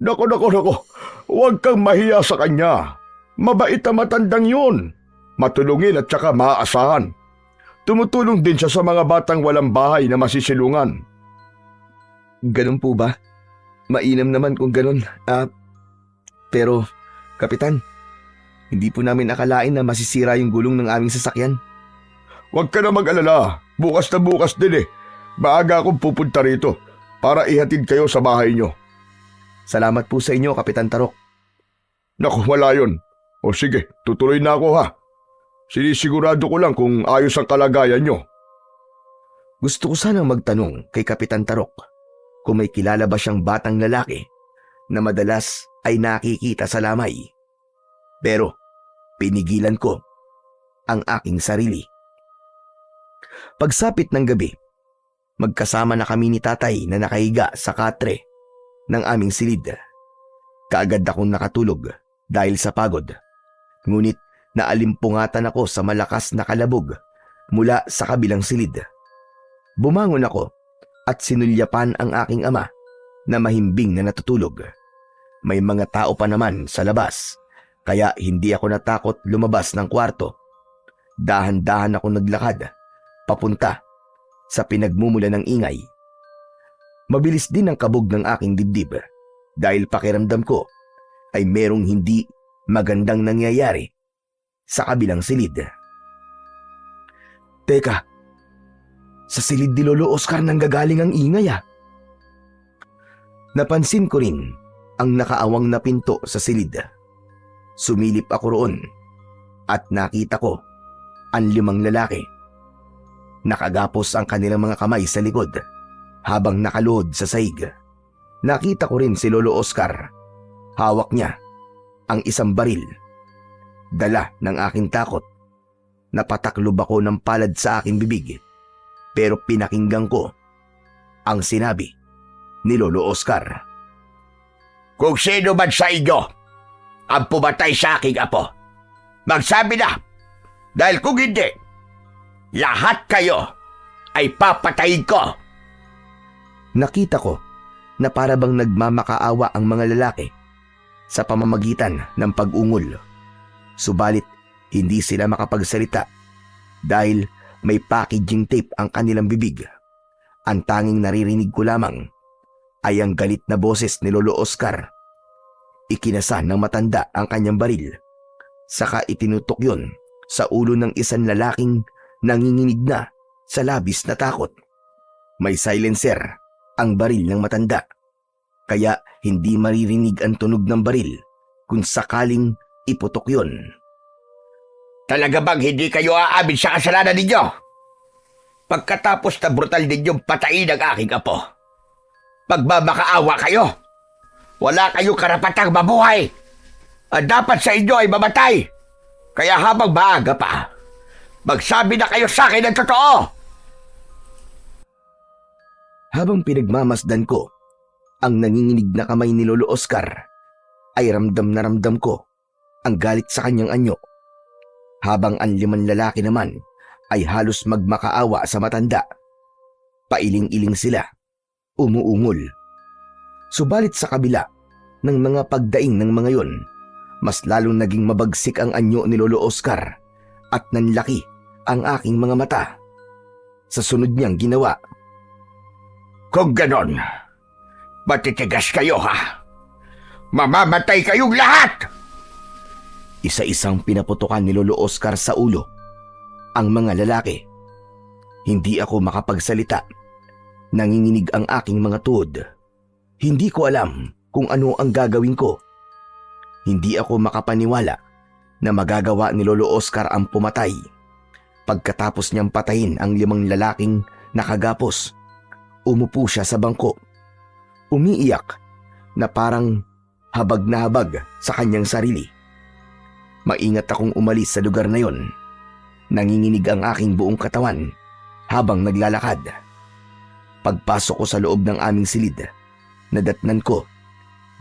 Nako. Huwag kang mahiya sa kanya. Mabait na matandang yun. Matulungin at saka maaasahan. Tumutulong din siya sa mga batang walang bahay na masisilungan. Ganun po ba? Mainam naman kung ganun. Pero, Kapitan, hindi po namin akalain na masisira yung gulong ng aming sasakyan. Huwag ka na mag-alala. Bukas na bukas din Maaga akong pupunta rito para ihatid kayo sa bahay nyo. Salamat po sa inyo, Kapitan Tarok. Naku, wala yun. O sige, tutuloy na ako ha. Sinisigurado ko lang kung ayos ang kalagayan nyo. Gusto ko sanang magtanong kay Kapitan Tarok kung may kilala ba siyang batang lalaki na madalas ay nakikita sa lamay. Pero pinigilan ko ang aking sarili. Pagsapit ng gabi, magkasama na kami ni tatay na nakahiga sa katre ng aming silid. Kaagad akong nakatulog dahil sa pagod. Ngunit naalimpungatan ako sa malakas na kalabog mula sa kabilang silid. Bumangon ako at sinulyapan ang aking ama na mahimbing na natutulog. May mga tao pa naman sa labas kaya hindi ako natakot lumabas ng kwarto. Dahan-dahan ako naglakad papunta sa pinagmumula ng ingay. Mabilis din ang kabog ng aking dibdib dahil pakiramdam ko ay merong hindi magandang nangyayari sa kabilang silid. Teka, sa silid ni Lolo Oscar nanggagaling ang ingay Napansin ko rin ang nakaawang na pinto sa silid. Sumilip ako roon at nakita ko ang 5 lalaki. Nakagapos ang kanilang mga kamay sa likod habang nakaluhod sa sahig. Nakita ko rin si Lolo Oscar. Hawak niya ang isang baril. Dala ng aking takot, napataklob ako ng palad sa aking bibig. Pero pinakinggan ko ang sinabi ni Lolo Oscar. Kung sino man sa inyo ang pumatay sa aking apo, magsabi na, dahil kung hindi, lahat kayo ay papatayin ko. Nakita ko na para bang nagmamakaawa ang mga lalaki sa pamamagitan ng pag-ungol. Subalit hindi sila makapagsalita dahil may packaging tape ang kanilang bibig. Ang tanging naririnig ko lamang ay ang galit na boses ni Lolo Oscar. Ikinasan ng matanda ang kanyang baril. Saka itinutok yun sa ulo ng isang lalaking nanginginig na sa labis na takot. May silencer ang baril ng matanda, kaya hindi maririnig ang tunog ng baril kung sakaling iputok yun. Talaga bang hindi kayo aamin sa kasalanan ninyo? Pagkatapos na brutal ninyong patayin ang aking apo, pagmamakaawa kayo, wala kayong karapatang mabuhay. Ang dapat sa inyo ay mamatay. Kaya habang maaga pa, magsabi na kayo sa akin ng totoo. Habang pinagmamasdan ko ang nanginginig na kamay ni Lolo Oscar, ay ramdam na ramdam ko ang galit sa kanyang anyo. Habang ang 5 lalaki naman ay halos magmakaawa sa matanda. Pailing-iling sila umuungol. Subalit sa kabila ng mga pagdaing ng mga yon, mas lalong naging mabagsik ang anyo ni Lolo Oscar at nanlaki ang aking mga mata. Sa sunod niyang ginawa, Kung ganon, matitigas kayo ha. Mamamatay kayong lahat! Isa-isang pinaputukan ni Lolo Oscar sa ulo ang mga lalaki. Hindi ako makapagsalita. Nanginginig ang aking mga tuhod. Hindi ko alam kung ano ang gagawin ko. Hindi ako makapaniwala na magagawa ni Lolo Oscar ang pumatay. Pagkatapos niyang patayin ang 5 lalaking nakagapos, umupo siya sa bangko. Umiiyak na parang habag na habag sa kanyang sarili. Maingat akong umalis sa lugar na yon. Nanginginig ang aking buong katawan habang naglalakad. Pagpasok ko sa loob ng aming silid, nadatnan ko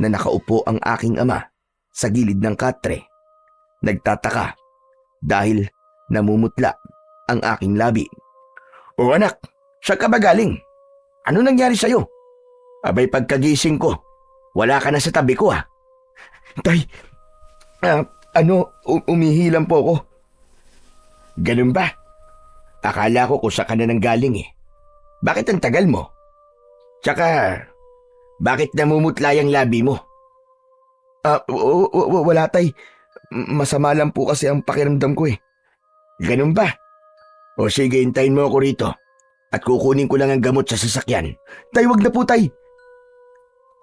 na nakaupo ang aking ama sa gilid ng katre. Nagtataka dahil namumutla ang aking labi. O anak, saan ka ba galing? Ano nangyari sa'yo? Abay pagkagising ko, wala ka na sa tabi ko ha. Tay, umihilang po ako. Ganun ba? Akala ko kung saan ka na nang galing eh. Bakit ang tagal mo? Tsaka, bakit namumutla yung labi mo? Wala tay. Masama lang po kasi ang pakiramdam ko eh. Ganun ba? O sige, hintayin mo ako rito at kukunin ko lang ang gamot sa sasakyan. Tay, wag na po tay.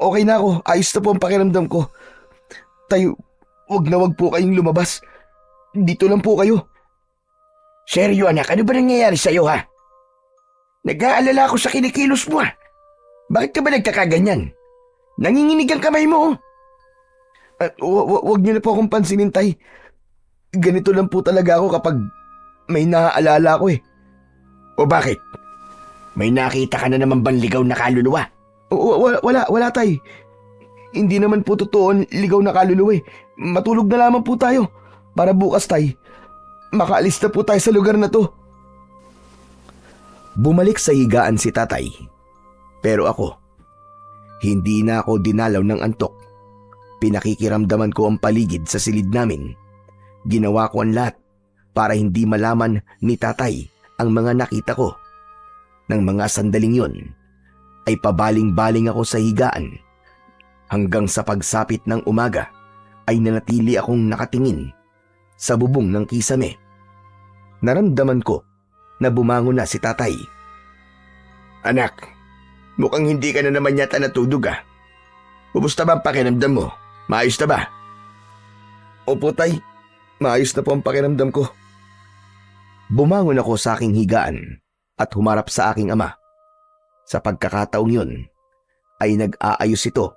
Okay na ako. Ayos na po ang pakiramdam ko. Tay, wag po kayong lumabas. Dito lang po kayo. Seryo anak, ano ba nangyayari sa'yo ha? Nag-aalala ako sa kinikilos mo ha. Bakit ka ba nagkakaganyan? Nanginginig ang kamay mo oh. Wag niyo na po akong pansinin tay. Ganito lang po talaga ako kapag may naaalala ko eh. O bakit? May nakita ka na naman bang ligaw na kaluluwa? Wala tay. Hindi naman po totoo ligaw na kaluluwa eh. Matulog na lamang po tayo. Para bukas tay, makaalis na po tayo sa lugar na to. Bumalik sa higaan si tatay. Pero ako, hindi na ako dinalaw ng antok. Pinakikiramdaman ko ang paligid sa silid namin. Ginawa ko ang lahat para hindi malaman ni tatay ang mga nakita ko. Nang mga sandaling yon, ay pabaling-baling ako sa higaan. Hanggang sa pagsapit ng umaga, ay nanatili akong nakatingin sa bubong ng kisame. Naramdaman ko na bumangon na si tatay. Anak, mukhang hindi ka na naman yata natulog ah. Kumusta ba ang pakiramdam mo? Maayos na ba? Opo tay, maayos na po ang pakiramdam ko. Bumangon ako sa aking higaan at humarap sa aking ama. Sa pagkakataong yun, ay nag-aayos ito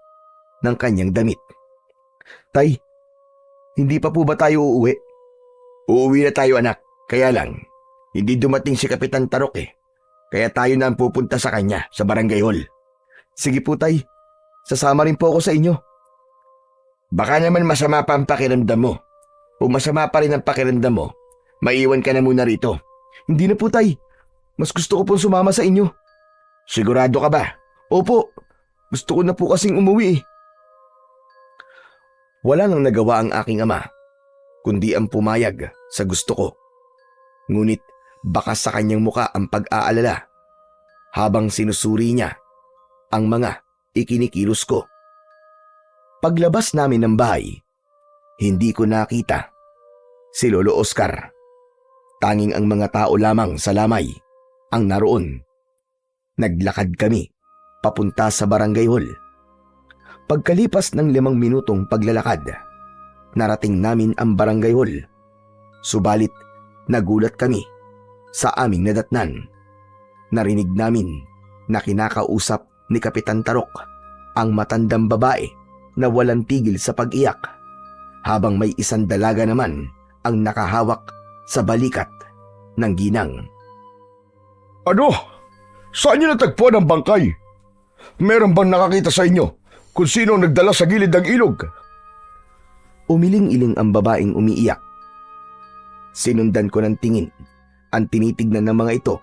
ng kanyang damit. Tay, hindi pa po ba tayo uuwi? Uuwi na tayo anak, kaya lang, hindi dumating si Kapitan Tarok eh. Kaya tayo na ang pupunta sa kanya sa barangay hall. Sige po tay, sasama rin po ako sa inyo. Baka naman masama pa ang pakiramdam mo. Kung masama pa rin ang pakiramdam mo, maiwan ka na muna rito. Hindi na po tay, mas gusto ko pong sumama sa inyo. Sigurado ka ba? Opo, gusto ko na po kasing umuwi eh. Wala nang nagawa ang aking ama, kundi ang pumayag sa gusto ko. Ngunit baka sa kanyang muka ang pag-aalala habang sinusuri niya ang mga ikinikilos ko. Paglabas namin ng bahay, hindi ko nakita si Lolo Oscar. Tanging ang mga tao lamang sa lamay ang naroon. Naglakad kami papunta sa barangay hall. Pagkalipas ng 5 minutong paglalakad, narating namin ang barangay hall. Subalit nagulat kami sa aming nadatnan. Narinig namin na kinakausap ni Kapitan Tarok ang matandang babae na walang tigil sa pag-iyak, habang may isang dalaga naman ang nakahawak sa balikat ng ginang. Ano? Saan niyo natagpuan ang bangkay? Meron bang nakakita sa inyo kung sino ang nagdala sa gilid ng ilog? Umiling-iling ang babaeng umiiyak. Sinundan ko ng tingin ang tinitignan ng mga ito.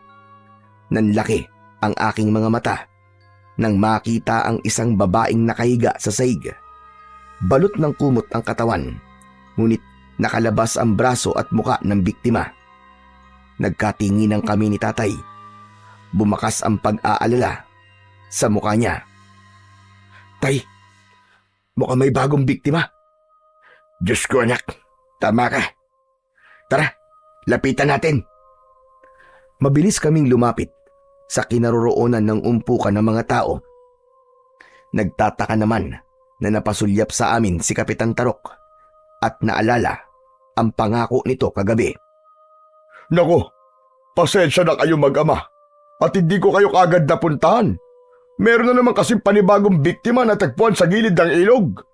Nanlaki ang aking mga mata nang makita ang isang babaeng nakahiga sa sahig. Balot ng kumot ang katawan, ngunit nakalabas ang braso at muka ng biktima. Nagkatinginan kami ni tatay. Bumakas ang pag-aalala sa mukha niya. "Tay, mukhang may bagong biktima." Diyos ko anak, tama ka. Tara, lapitan natin. Mabilis kaming lumapit sa kinaroroonan ng umpukan ng mga tao. Nagtataka naman na napasulyap sa amin si Kapitan Tarok at naalala ang pangako nito kagabi. Nako, pasensya na kayo mag-ama at hindi ko kayo kagad napuntahan. Meron na naman kasing panibagong biktima na tagpuan sa gilid ng ilog.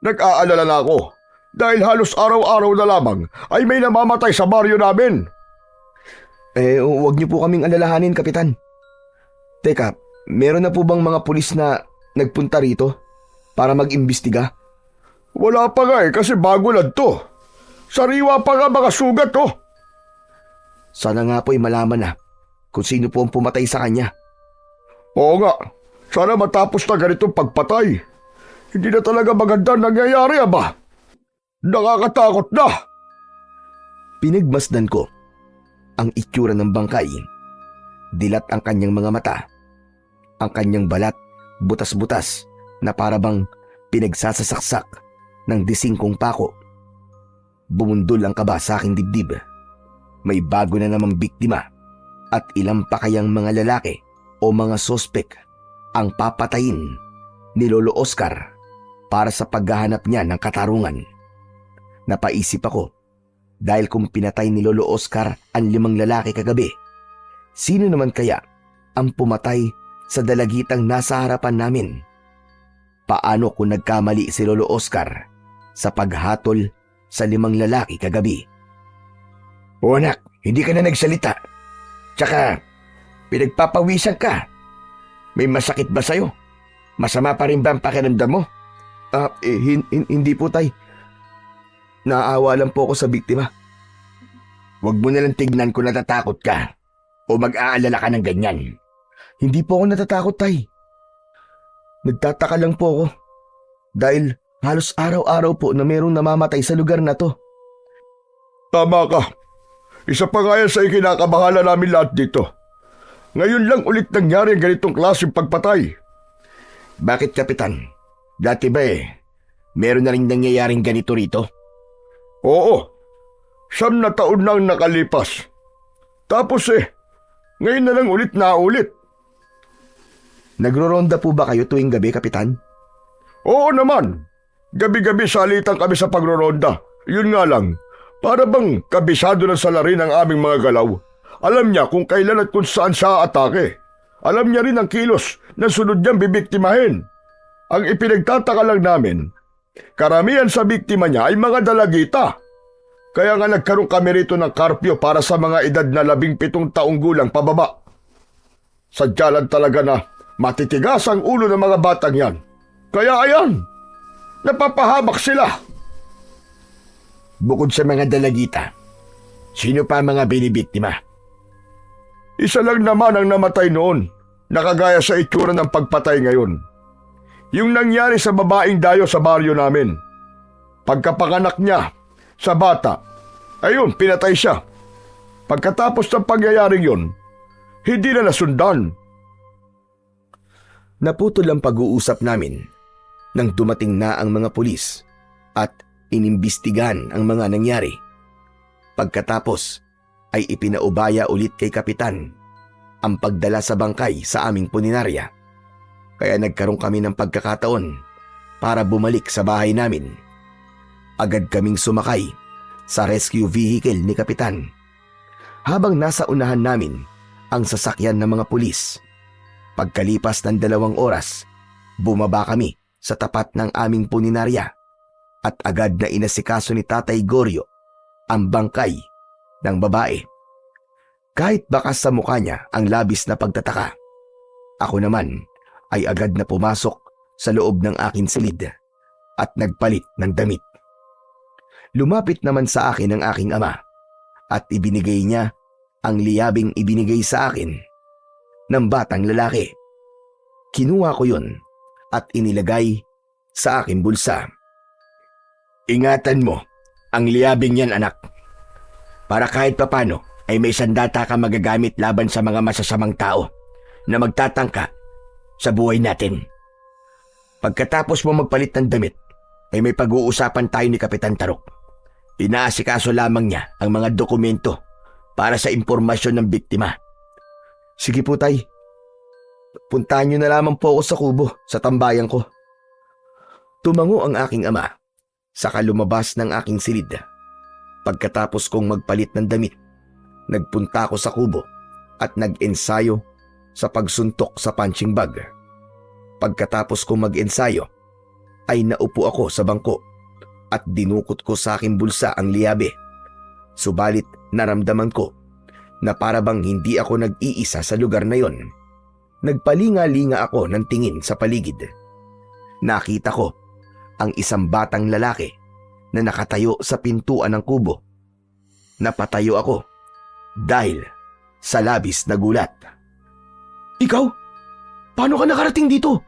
Nag-aalala na ako dahil halos araw-araw na lamang ay may namamatay sa baryo namin. Huwag niyo po kaming alalahanin, Kapitan. Teka, meron na po bang mga pulis na nagpunta rito para mag-imbestiga? Wala pa nga kasi bago lang to. Sariwa pa nga mga sugat oh. Sana nga po'y malaman na kung sino po ang pumatay sa kanya. Oo nga, sana matapos na ganitong pagpatay. Hindi na talaga maganda nangyayari ba? Nakakatakot na. Pinagmasdan ko ang itsura ng bangkay. Dilat ang kanyang mga mata. Ang kanyang balat, butas-butas na parabang pinagsasasaksak ng disingkong pako. Bumundol ang kaba sa aking dibdib. May bago na namang biktima at ilang pa kayang mga lalaki o mga sospek ang papatayin ni Lolo Oscar para sa paghahanap niya ng katarungan. Napaisip ako dahil kung pinatay ni Lolo Oscar ang 5 lalaki kagabi, sino naman kaya ang pumatay sa dalagitang nasa harapan namin? Paano kung nagkamali si Lolo Oscar sa paghatol sa 5 lalaki kagabi? O anak, hindi ka na nagsalita. Tsaka, pinagpapawisan ka. May masakit ba sa'yo? Masama pa rin ba ang pakiramdam mo? Hindi po, tay. Naaawa lang po ako sa biktima. Huwag mo nalang tignan kung natatakot ka o mag-aalala ka ng ganyan. Hindi po ako natatakot, tay. Nagtataka lang po ako dahil halos araw-araw po na mayroong namamatay sa lugar na to. Tama ka. Isa pa nga yan sa ikinakabahala namin lahat dito. Ngayon lang ulit nangyari ang ganitong klaseng pagpatay. Bakit, Kapitan? Dati ba meron na rin nangyayaring ganito rito? Oo. 9 na taon na ang nakalipas. Tapos ngayon na lang ulit naulit. Nagro-ronda po ba kayo tuwing gabi, Kapitan? Oo naman. Gabi-gabi salitan kami sa pagroronda. Yun nga lang, para bang kabisado na sa larin ang aming mga galaw. Alam niya kung kailan at kung saan siya atake. Alam niya rin ang kilos na sunod niyang bibiktimahin. Ang ipinagtataka lang namin, karamihan sa biktima niya ay mga dalagita. Kaya nga nagkaroon kami rito ng karpyo para sa mga edad na 17 taong gulang pababa. Sadya lang talaga na matitigas ang ulo ng mga batang yan. Kaya ayan, napapahamak sila. Bukod sa mga dalagita, sino pa mga binibiktima? Isa lang naman ang namatay noon, nakagaya sa itsura ng pagpatay ngayon. Yung nangyari sa babaeng dayo sa baryo namin. Pagkapanganak niya sa bata, ayun, pinatay siya. Pagkatapos ng pangyayaring yun, hindi na nasundan. Naputol ang pag-uusap namin nang dumating na ang mga pulis at inimbestigahan ang mga nangyari. Pagkatapos ay ipinaubaya ulit kay Kapitan ang pagdala sa bangkay sa aming puninarya. Kaya nagkaroon kami ng pagkakataon para bumalik sa bahay namin. Agad kaming sumakay sa rescue vehicle ni Kapitan. Habang nasa unahan namin ang sasakyan ng mga pulis, pagkalipas ng 2 oras, bumaba kami sa tapat ng aming puninarya at agad na inasikaso ni Tatay Goryo ang bangkay ng babae. Kahit bakas sa mukha niya ang labis na pagtataka, ako naman ay agad na pumasok sa loob ng aking silid at nagpalit ng damit. Lumapit naman sa akin ang aking ama at ibinigay niya ang liyabing ibinigay sa akin ng batang lalaki. Kinuha ko yun at inilagay sa aking bulsa. Ingatan mo ang liyabing yan, anak. Para kahit papano ay may sandata ka magagamit laban sa mga masasamang tao na magtatangka sa buhay natin. Pagkatapos mo magpalit ng damit, ay may pag-uusapan tayo ni Kapitan Tarok. Inaasikaso lamang niya ang mga dokumento para sa impormasyon ng biktima. Sige po, Tay. Puntahan niyo na lamang po ako sa kubo, sa tambayan ko. Tumango ang aking ama, saka lumabas ng aking silid. Pagkatapos kong magpalit ng damit, nagpunta ako sa kubo at nag-ensayo sa pagsuntok sa punching bag. Pagkatapos kong mag-ensayo, ay naupo ako sa bangko at dinukot ko sa aking bulsa ang liyabe. Subalit naramdaman ko na para bang hindi ako nag-iisa sa lugar na yon. Nagpalinga-linga ako ng tingin sa paligid. Nakita ko ang isang batang lalaki na nakatayo sa pintuan ng kubo. Napatayo ako dahil sa labis na gulat. Ikaw? Paano ka nakarating dito?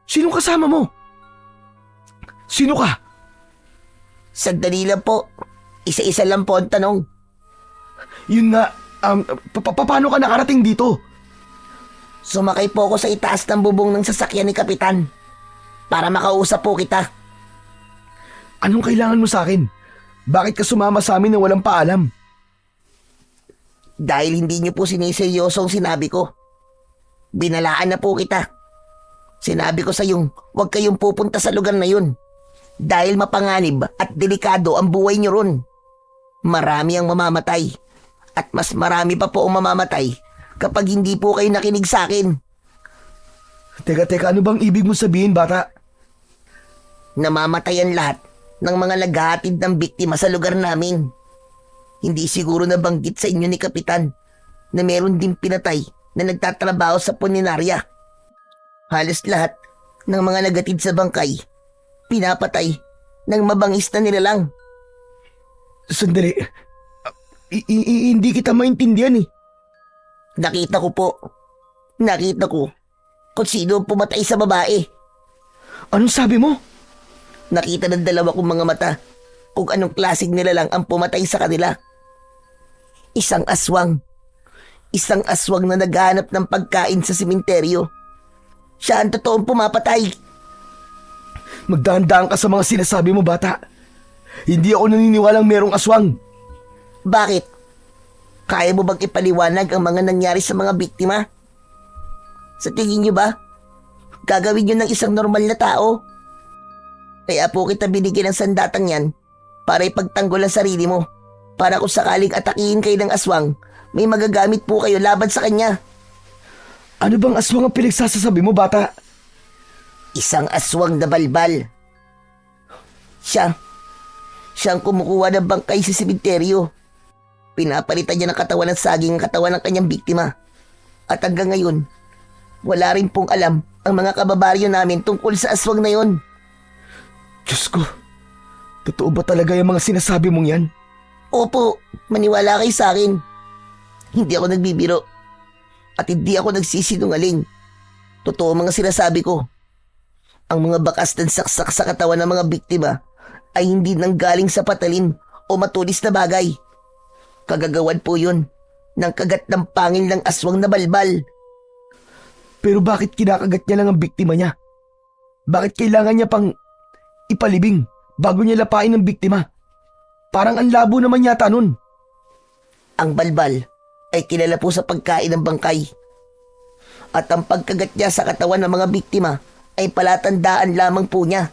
Sinong kasama mo? Sino ka? Sandali lang po. Isa-isa lang po ang tanong. Yun nga, paano ka nakarating dito? Sumakay po ako sa itaas ng bubong ng sasakyan ni Kapitan para makausap po kita. Anong kailangan mo sa akin? Bakit ka sumama sa amin na walang paalam? Dahil hindi niyo po siniseryoso ang sinabi ko. Binalaan na po kita. Sinabi ko sa yung huwag kayong pupunta sa lugar na yun. Dahil mapanganib at delikado ang buhay niyo ron. Marami ang mamamatay. At mas marami pa po ang mamamatay kapag hindi po kayo nakinig sa akin. Teka, ano bang ibig mo sabihin, bata? Namamatay ang lahat ng mga naghahatid ng biktima sa lugar namin. Hindi siguro nabanggit sa inyo ni Kapitan na meron din pinatay na nagtatrabaho sa punerarya. Halos lahat ng mga nagatid sa bangkay, pinapatay ng mabangis na nilalang. Sandali, hindi kita maintindihan eh. Nakita ko po. Nakita ko kung sino pumatay sa babae. Anong sabi mo? Nakita ng dalawa kong mga mata kung anong klaseng nilalang ang pumatay sa kanila. Isang aswang. Isang aswang na naghahanap ng pagkain sa sementeryo. Siya ang totoong pumapatay. Magdahan-dahan ka sa mga sinasabi mo, bata. Hindi ako naniniwalang merong aswang. Bakit? Kaya mo bang ipaliwanag ang mga nangyari sa mga biktima? Sa tingin niyo ba, gagawin niyo ng isang normal na tao? Kaya po kita binigyan ng sandatang yan para ipagtanggol ang sarili mo. Para kung sakaling atakihin kayo ng aswang, may magagamit po kayo laban sa kanya. Ano bang aswang ang pinagsasasabi mo, bata? Isang aswang na balbal. Siyang kumukuha ng bangkay sa sementeryo. Pinapalitan niya ng katawan ng saging ang katawan ng kanyang biktima. At hanggang ngayon, wala rin pong alam ang mga kababaryo namin tungkol sa aswang na yon. Diyos ko, totoo ba talaga yung mga sinasabi mong yan? Opo, maniwala kayo sa akin. Hindi ako nagbibiro. At hindi ako nagsisinungaling. Totoo mga sinasabi ko. Ang mga bakas ng saksak sa katawan ng mga biktima ay hindi nanggaling sa patalin o matulis na bagay. Kagagawan po yun ng kagat ng pangil ng aswang na balbal. Pero bakit kinakagat niya lang ang biktima niya? Bakit kailangan niya pang ipalibing bago niya lapain ang biktima? Parang ang labo naman yata nun. Ang balbal ay kilala po sa pagkain ng bangkay. At ang pagkagat niya sa katawan ng mga biktima ay palatandaan lamang po niya.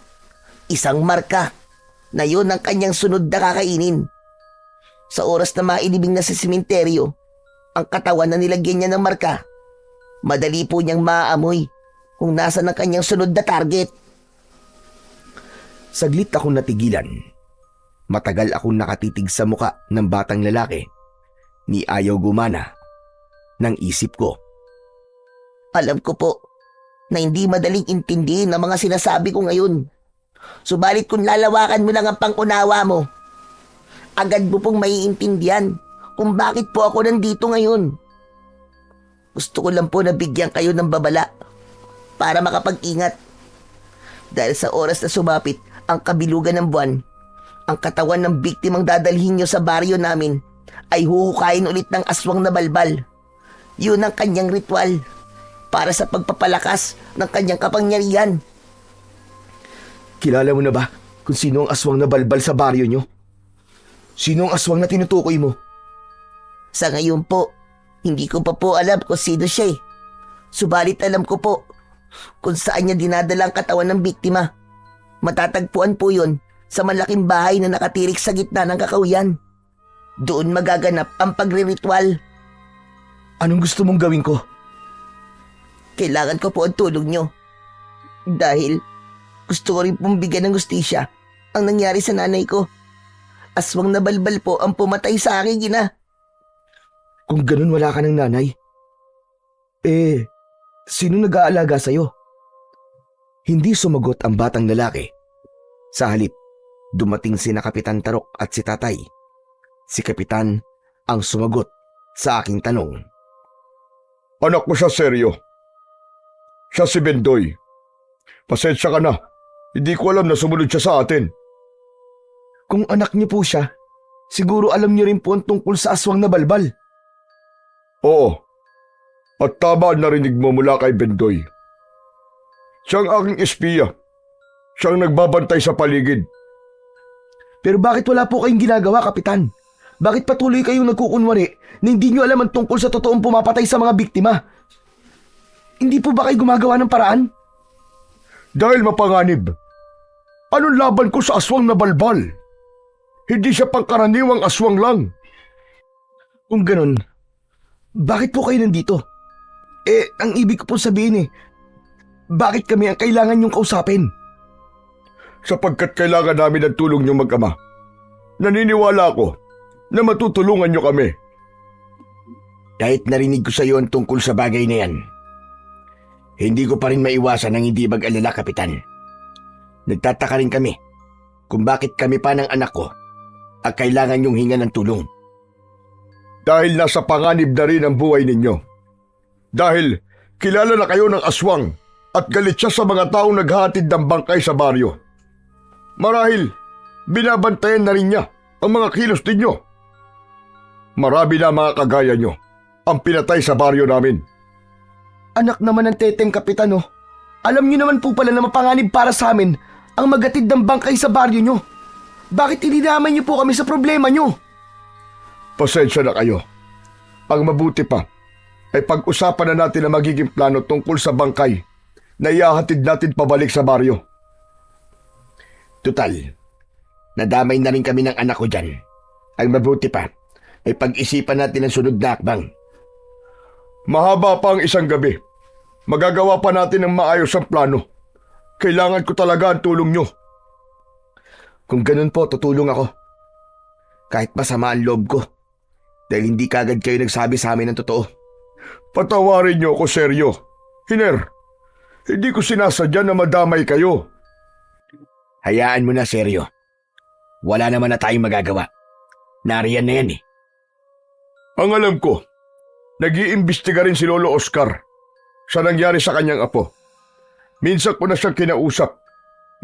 Isang marka na yun ang kanyang sunod na kakainin. Sa oras na mailibing na sa sementeryo, ang katawan na nilagyan niya ng marka, madali po niyang maaamoy kung nasa ng kanyang sunod na target. Saglit akong natigilan. Matagal akong nakatitig sa muka ng batang lalaki. Ni ayaw gumana ng isip ko. Alam ko po na hindi madaling intindihin ang mga sinasabi ko ngayon. Subalit kung lalawakan mo lang ang pangunawa mo, agad mo pong maiintindihan kung bakit po ako nandito ngayon. Gusto ko lang po na bigyan kayo ng babala para makapag-ingat. Dahil sa oras na sumapit ang kabilugan ng buwan, ang katawan ng biktimang dadalhin nyo sa baryo namin ay huhukayin ulit ng aswang na balbal. Yun ang kanyang ritual para sa pagpapalakas ng kanyang kapangyarihan. Kilala mo na ba kung sino ang aswang na balbal sa baryo nyo? Sino ang aswang na tinutukoy mo? Sa ngayon po, hindi ko pa po alam kung sino siya eh. Subalit alam ko po kung saan niya dinadala ang katawan ng biktima. Matatagpuan po yun sa malaking bahay na nakatirik sa gitna ng kakahuyan. Doon magaganap ang pagre-ritual. Anong gusto mong gawin ko? Kailangan ko po ang tulong nyo. Dahil gusto ko rin pong bigyan ng hustisya ang nangyari sa nanay ko. Aswang na balbal po ang pumatay sa aking ina. Kung ganun wala ka ng nanay, sino nag-aalaga sa'yo? Hindi sumagot ang batang lalaki. Sa halip, dumating sina Kapitan Tarok at si Tatay. Si Kapitan ang sumagot sa aking tanong. Anak ko siya, seryo. Siya si Bendoy. Pasensya ka na. Hindi ko alam na sumunod siya sa atin. Kung anak niyo po siya, siguro alam niyo rin po ang tungkol sa aswang na balbal. Oo. At tama ang narinig mo mula kay Bendoy. Siyang aking espiya. Siyang nagbabantay sa paligid. Pero bakit wala po kayong ginagawa, Kapitan? Bakit patuloy kayong nagkukunwari na hindi niyo alam ang tungkol sa totoong pumapatay sa mga biktima? Hindi po ba kayo gumagawa ng paraan? Dahil mapanganib. Anong laban ko sa aswang na balbal? Hindi siya pangkaraniwang aswang lang. Kung ganun, bakit po kayo nandito? Ang ibig ko po sabihin bakit kami ang kailangan niyong kausapin? Sapagkat kailangan namin ng tulong niyong mag-ama. Naniniwala ako na matutulungan niyo kami. Kahit narinig ko sa iyo ang tungkol sa bagay na yan, hindi ko pa rin maiwasan ang hindi mag-alala, Kapitan. Nagtataka rin kami kung bakit kami pa ng anak ko ang kailangan niyong hinga ng tulong. Dahil nasa panganib na rin ang buhay ninyo. Dahil kilala na kayo ng aswang at galit siya sa mga taong naghahatid ng bangkay sa baryo. Marahil, binabantayan na rin niya ang mga kilos ninyo. Marami na mga kagaya nyo ang pinatay sa baryo namin. Anak naman ng teteng, Kapitan, Alam niyo naman po pala na mapanganib para sa amin ang magatid ng bangkay sa baryo nyo. Bakit ininamay niyo po kami sa problema nyo? Pasensya na kayo. Ang mabuti pa ay pag-usapan na natin ang magiging plano tungkol sa bangkay na ihahatid natin pabalik sa baryo. Tutal, nadamay na rin kami ng anak ko dyan. Ang mabuti pa ay pag-isipan natin ang sunod na akbang. Mahaba pa ang isang gabi. Magagawa pa natin ang maayos ang plano. Kailangan ko talaga ang tulong nyo. Kung ganun po, tutulong ako. Kahit masama ang loob ko. Dahil hindi kagad kayo nagsabi sa amin ng totoo. Patawarin nyo ako, seryo. Hiner, hindi ko sinasadya na madamay kayo. Hayaan mo na, seryo. Wala naman na tayong magagawa. Nariyan na yan Ang alam ko, nag-iimbestiga rin si Lolo Oscar sa nangyari sa kanyang apo. Minsan ko na siyang kinausap,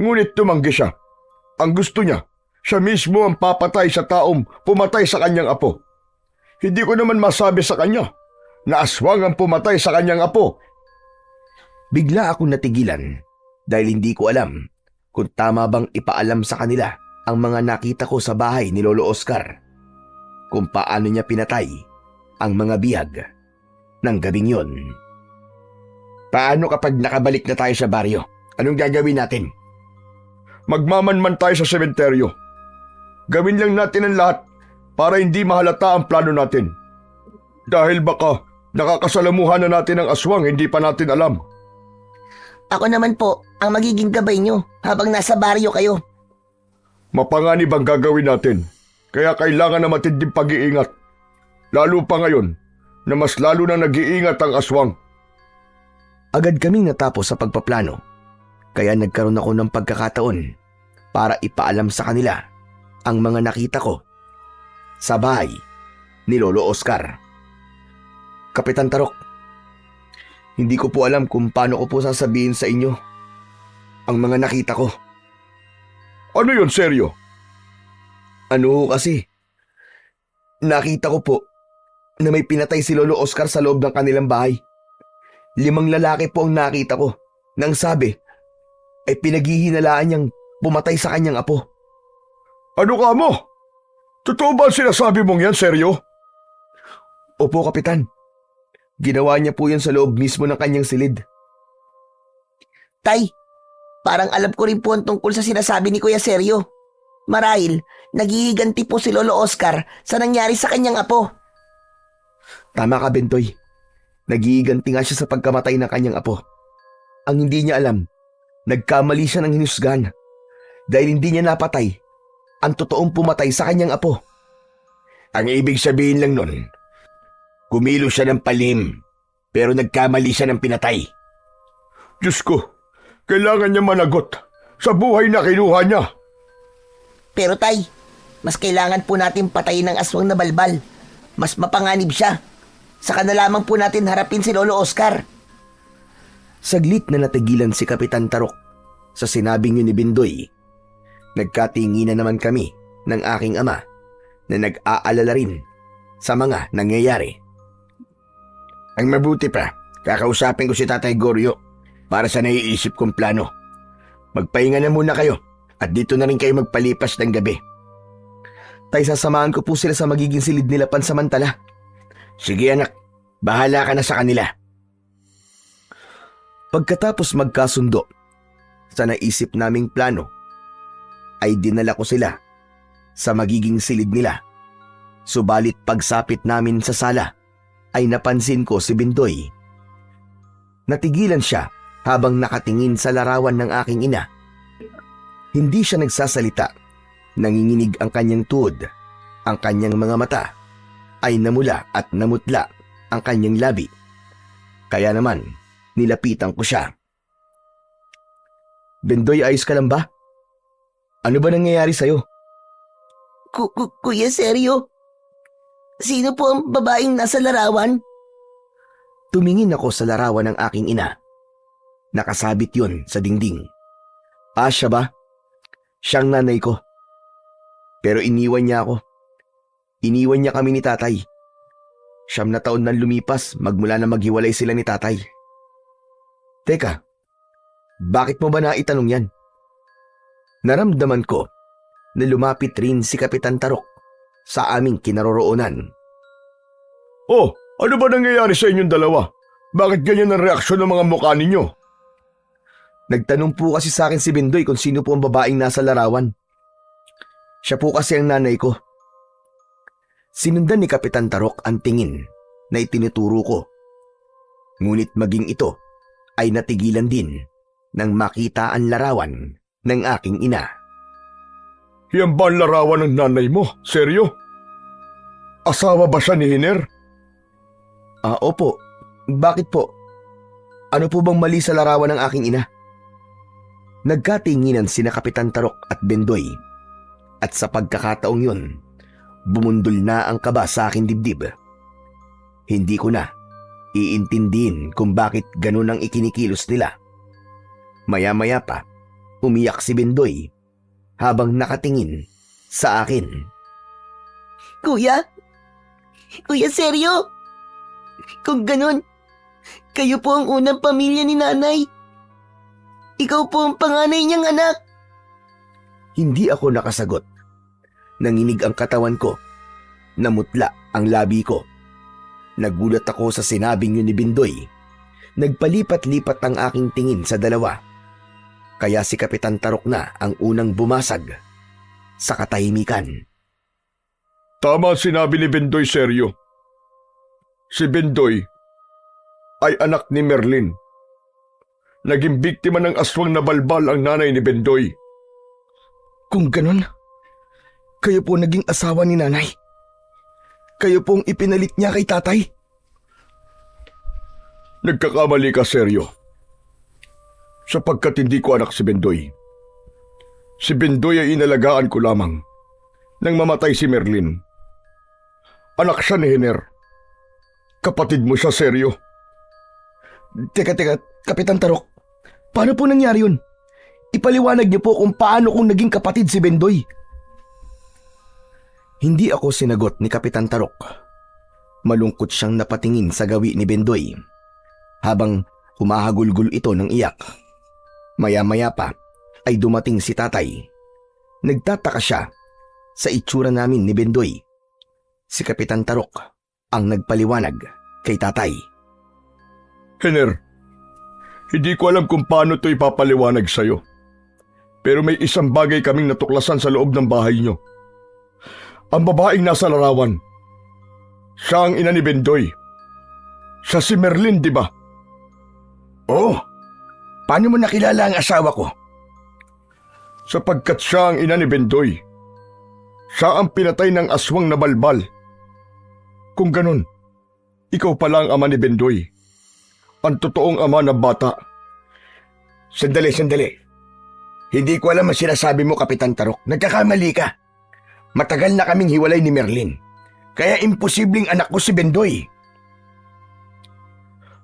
ngunit tumanggi siya. Ang gusto niya, siya mismo ang papatay sa taong pumatay sa kanyang apo. Hindi ko naman masabi sa kanya na aswang ang pumatay sa kanyang apo. Bigla akong natigilan dahil hindi ko alam kung tama bang ipaalam sa kanila ang mga nakita ko sa bahay ni Lolo Oscar. Kung paano niya pinatay ang mga bihag ng gabing yon. Paano kapag nakabalik na tayo sa baryo? Anong gagawin natin? Magmamanman tayo sa sementeryo. Gawin lang natin ang lahat para hindi mahalata ang plano natin. Dahil baka nakakasalamuhan na natin ang aswang hindi pa natin alam. Ako naman po ang magiging gabay nyo habang nasa baryo kayo. Mapanganib ang gagawin natin, kaya kailangan na matinding pag-iingat. Lalo pa ngayon na mas lalo na nag-iingat ang aswang. Agad kaming natapos sa pagpaplano, kaya nagkaroon ako ng pagkakataon para ipaalam sa kanila ang mga nakita ko sa bahay ni Lolo Oscar. Kapitan Tarok, Hindi ko po alam kung paano ko po sasabihin sa inyo ang mga nakita ko. Ano yun, seryo? Ano kasi? Nakita ko po na may pinatay si Lolo Oscar sa loob ng kanilang bahay. 5 lalaki po ang nakita ko nang sabi ay pinaghihinalaan niyang pumatay sa kanyang apo. Ano ka mo? Totoo ba ang sinasabi mong yan, seryo? Opo, Kapitan. Ginawa niya po yan sa loob mismo ng kanyang silid. Tay, parang alam ko rin po ang tungkol sa sinasabi ni Kuya Seryo. Marahil, nagigiganti po si Lolo Oscar sa nangyari sa kanyang apo. Tama ka, Bentoy. Nagiiganti nga siya sa pagkamatay ng kanyang apo. Ang hindi niya alam, nagkamali siya ng hinusgahan dahil hindi niya napatay ang totoong pumatay sa kanyang apo. Ang ibig sabihin lang nun, kumilo siya ng palihim, pero nagkamali siya ng pinatay. Diyos ko, kailangan niya managot sa buhay na kinuha niya. Pero tay, mas kailangan po natin patayin ng aswang na balbal. Mas mapanganib siya. Saka na lamang po natin harapin si Lolo Oscar. Saglit na natigilan si Kapitan Tarok sa sinabing yun ni Bindoy. Nagkatinginan naman kami ng aking ama na nag-aalala rin sa mga nangyayari. Ang mabuti pa, kakausapin ko si Tatay Goryo para sa naiisip kong plano. Magpahinga na muna kayo at dito na rin kayo magpalipas ng gabi. Tay, sasamahan ko po sila sa magiging silid nila pansamantala. Sige anak, bahala ka na sa kanila. Pagkatapos magkasundo sa naisip naming plano, ay dinala ko sila sa magiging silid nila. Subalit pagsapit namin sa sala, ay napansin ko si Bindoy. Natigilan siya habang nakatingin sa larawan ng aking ina. Hindi siya nagsasalita. Nanginginig ang kanyang tuhod. Ang kanyang mga mata ay namula at namutla ang kanyang labi. Kaya naman, nilapitan ko siya. Bindoy, ayos ka lang ba? Ano ba nangyayari sa'yo? Kuya Seryo, sino po ang babaeng nasa larawan? Tumingin ako sa larawan ng aking ina. Nakasabit yon sa dingding. Siya ba? Siyang nanay ko. Pero iniwan niya ako. Iniwan niya kami ni tatay. 9 na taon nang lumipas magmula na maghiwalay sila ni tatay. Teka, bakit mo ba naitanong yan? Naramdaman ko na lumapit rin si Kapitan Tarok sa aming kinaroroonan. Oh, ano ba nangyayari sa inyong dalawa? Bakit ganyan ang reaksyon ng mga mukha ninyo? Nagtanong po kasi sa akin si Bindoy kung sino po ang babaeng nasa larawan. Siya po kasi ang nanay ko. Sinundan ni Kapitan Tarok ang tingin na itinuturo ko. Ngunit maging ito ay natigilan din nang makita ang larawan ng aking ina. Yan ba ang larawan ng nanay mo? Seryo? Asawa ba siya ni Hiner? Opo. Bakit po? Ano po bang mali sa larawan ng aking ina? Nagkatinginan sina Kapitan Tarok at Bindoy. At sa pagkakataong yun, bumundol na ang kaba sa aking dibdib. Hindi ko na iintindihin kung bakit ganun ang ikinikilos nila. Maya-maya pa, umiyak si Bindoy habang nakatingin sa akin. Kuya? Kuya Seryo? Kung ganun, kayo po ang unang pamilya ni nanay. Ikaw po ang panganay niyang anak. Hindi ako nakasagot. Nanginig ang katawan ko. Namutla ang labi ko. Nagulat ako sa sinabing yun ni Bindoy. Nagpalipat-lipat ang aking tingin sa dalawa. Kaya si Kapitan Tarok na ang unang bumasag sa katahimikan. Tama ang sinabi ni Bindoy, Seryo. Si Bindoy ay anak ni Merlin. Naging biktima ng aswang na balbal ang nanay ni Bindoy. Kung ganun, kayo po naging asawa ni nanay. Kayo pong ipinalit niya kay tatay. Nagkakamali ka, Seryo. Sapagkat hindi ko anak si Bindoy. Si Bindoy ay inalagaan ko lamang nang mamatay si Merlin. Anak siya ni Hiner. Kapatid mo siya, Seryo. Teka, Kapitan Tarok. Paano po nangyari yun? Ipaliwanag niyo po kung paano kong naging kapatid si Bendoy. Hindi ako sinagot ni Kapitan Tarok. Malungkot siyang napatingin sa gawi ni Bendoy habang humahagulgol ito ng iyak. Maya-maya pa ay dumating si tatay. Nagtataka siya sa itsura namin ni Bendoy. Si Kapitan Tarok ang nagpaliwanag kay tatay. Hiner, hindi ko alam kung paano ito ipapaliwanag sa'yo. Pero may isang bagay kaming natuklasan sa loob ng bahay nyo. Ang babaeng nasa larawan. Siya ang ina ni Bendoy. Siya si Merlin, di ba? Oo. Paano mo nakilala ang asawa ko? Sapagkat siya ang ina ni Bendoy. Siya ang pinatay ng aswang na balbal. Kung ganun, ikaw pala ang ama ni Bendoy. Ang totoong ama ng bata. Sandali. Hindi ko alam ang sinasabi mo, Kapitan Tarok. Nagkakamali ka. Matagal na kaming hiwalay ni Merlin. Kaya imposibleng anak ko si Bendoy.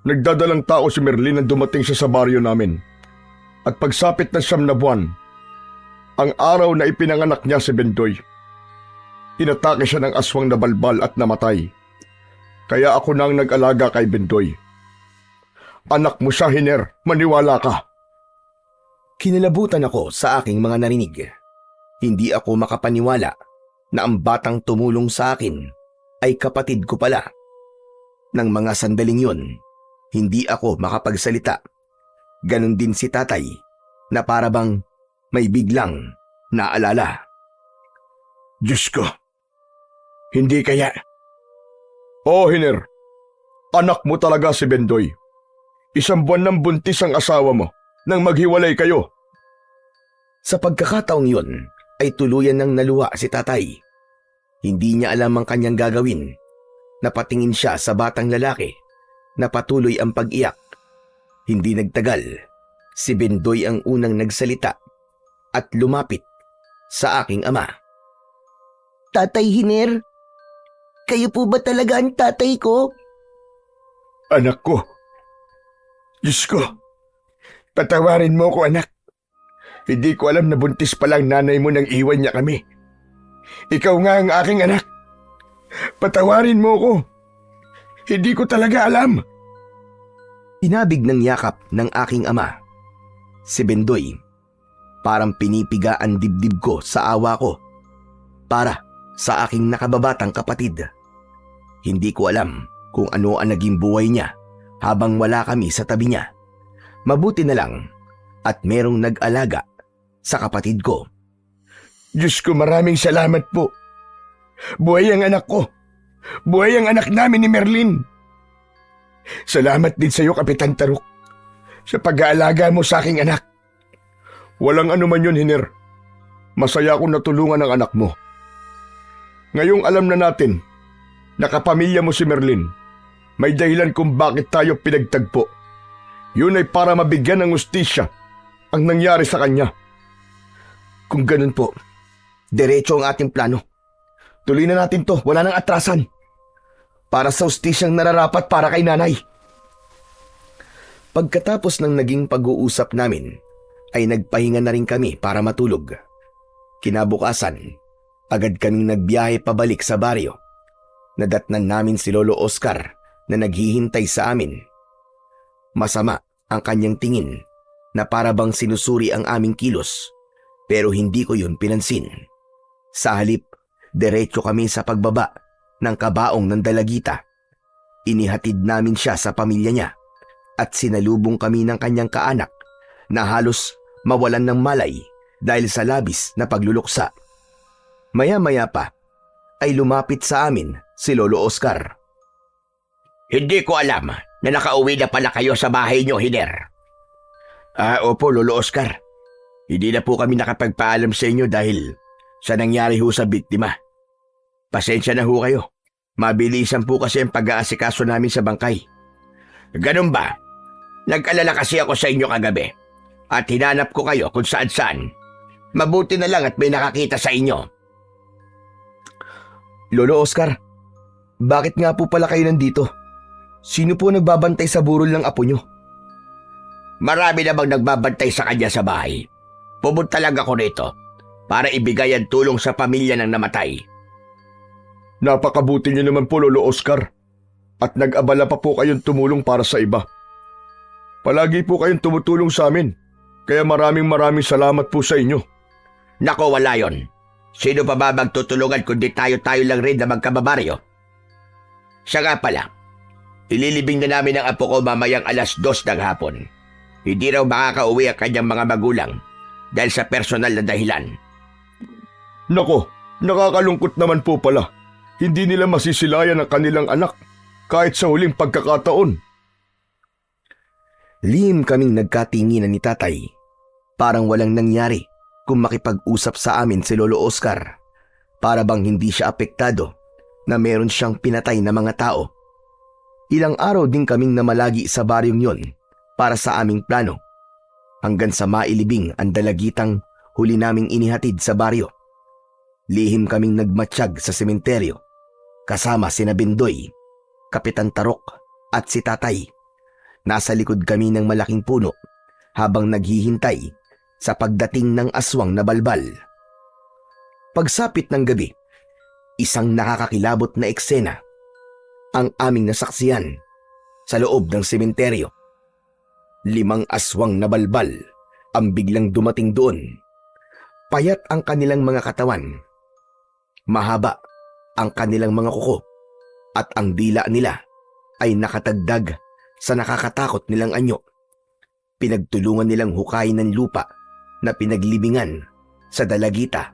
Nagdadalang tao si Merlin nang dumating siya sa baryo namin. At pagsapit ng 9 na buwan, ang araw na ipinanganak niya si Bendoy, inatake siya ng aswang na balbal at namatay. Kaya ako nang nag-alaga kay Bendoy. Anak mo siya, Hiner. Maniwala ka. Kinilabutan ako sa aking mga narinig. Hindi ako makapaniwala na ang batang tumulong sa akin ay kapatid ko pala. Nang mga sandaling yun, hindi ako makapagsalita. Ganon din si tatay na parabang may biglang naalala. Diyos ko, hindi kaya... Oo, Hiner. Anak mo talaga si Bendoy. 1 buwan nang buntis ang asawa mo nang maghiwalay kayo. Sa pagkakataong yun ay tuluyan ng naluha si tatay. Hindi niya alam ang kanyang gagawin. Napatingin siya sa batang lalaki na patuloy ang pag-iyak. Hindi nagtagal, si Bendoy ang unang nagsalita at lumapit sa aking ama. Tatay Hiner, kayo po ba talaga ang tatay ko? Anak ko. Diyos ko. Patawarin mo ko, anak. Hindi ko alam na buntis pa lang nanay mo nang iwan niya kami. Ikaw nga ang aking anak. Patawarin mo ko. Hindi ko talaga alam. Inabig ng yakap ng aking ama. Si Bendoy, parang pinipiga ang dibdib ko sa awa ko para sa aking nakababatang kapatid. Hindi ko alam kung ano ang naging buhay niya habang wala kami sa tabi niya. Mabuti na lang at merong nag-alaga sa kapatid ko. Diyos ko, maraming salamat po. Buhay ang anak ko. Buhay ang anak namin ni Merlin. Salamat din sa iyo, Kapitan Tarok, sa pag-aalaga mo sa aking anak. Walang anuman yun, Hiner. Masaya akong natulungan ang anak mo. Ngayong alam na natin na kapamilya mo si Merlin, may dahilan kung bakit tayo pinagtagpo. Yun ay para mabigyan ng hustisya ang nangyari sa kanya. Kung ganun po, diretso ang ating plano. Tuloy na natin to, wala nang atrasan. Para sa hustisyang nararapat para kay nanay. Pagkatapos ng naging pag-uusap namin, ay nagpahinga na rin kami para matulog. Kinabukasan, agad kaming nagbiyahe pabalik sa baryo. Nadatnan namin si Lolo Oscar na naghihintay sa amin. Masama ang kanyang tingin na parabang sinusuri ang aming kilos, pero hindi ko yun pinansin. Sa halip, diretso kami sa pagbaba ng kabaong ng dalagita. Inihatid namin siya sa pamilya niya at sinalubong kami ng kanyang kaanak na halos mawalan ng malay dahil sa labis na pagluluksa. Maya-maya pa ay lumapit sa amin si Lolo Oscar. Hindi ko alam na nakauwi na pala kayo sa bahay niyo, Hiner. Opo, Lolo Oscar. Hindi na po kami nakapagpaalam sa inyo dahil sa nangyari ho sa biktima. Pasensya na ho kayo. Mabilisan po kasi ang pag-aasikaso namin sa bangkay. Ganun ba? Nag-alala kasi ako sa inyo kagabi at hinanap ko kayo kung saan-saan. Mabuti na lang at may nakakita sa inyo. Lolo Oscar, bakit nga po pala kayo nandito? Sino po nagbabantay sa burol ng apo nyo? Marami namang nagbabantay sa kanya sa bahay. Pumunta lang ako rito para ibigay ang tulong sa pamilya ng namatay. Napakabuti niyo naman po, Lolo Oscar. At nag-abala pa po kayong tumulong para sa iba. Palagi po kayong tumutulong sa amin. Kaya maraming salamat po sa inyo. Nako, wala yon. Sino pa ba magtutulungan kundi tayo-tayo lang rin na magkababaryo? Siya nga pala, ililibing na namin ang apo ko mamayang 2:00 ng hapon. Hindi raw makakauwi ang kanyang mga magulang dahil sa personal na dahilan. Nako, nakakalungkot naman po pala. Hindi nila masisilayan ang kanilang anak kahit sa huling pagkakataon. Lihim kaming nagkatinginan ni tatay. Parang walang nangyari kung makipag-usap sa amin si Lolo Oscar. Para bang hindi siya apektado na meron siyang pinatay na mga tao. Ilang araw din kaming namalagi sa baryong yon para sa aming plano. Hanggang sa mailibing ang dalagitang huli naming inihatid sa baryo. Lihim kaming nagmatsyag sa sementeryo. Kasama sina Bendoy, Kapitan Tarok at si tatay. Nasa likod kami ng malaking puno habang naghihintay sa pagdating ng aswang na balbal. Pagsapit ng gabi, isang nakakakilabot na eksena ang aming nasaksiyan sa loob ng sementeryo. 5 aswang na balbal ang biglang dumating doon. Payat ang kanilang mga katawan. Mahaba ang kanilang mga kuko at ang dila nila ay nakatagdag sa nakakatakot nilang anyo. Pinagtulungan nilang hukayin ng lupa na pinaglibingan sa dalagita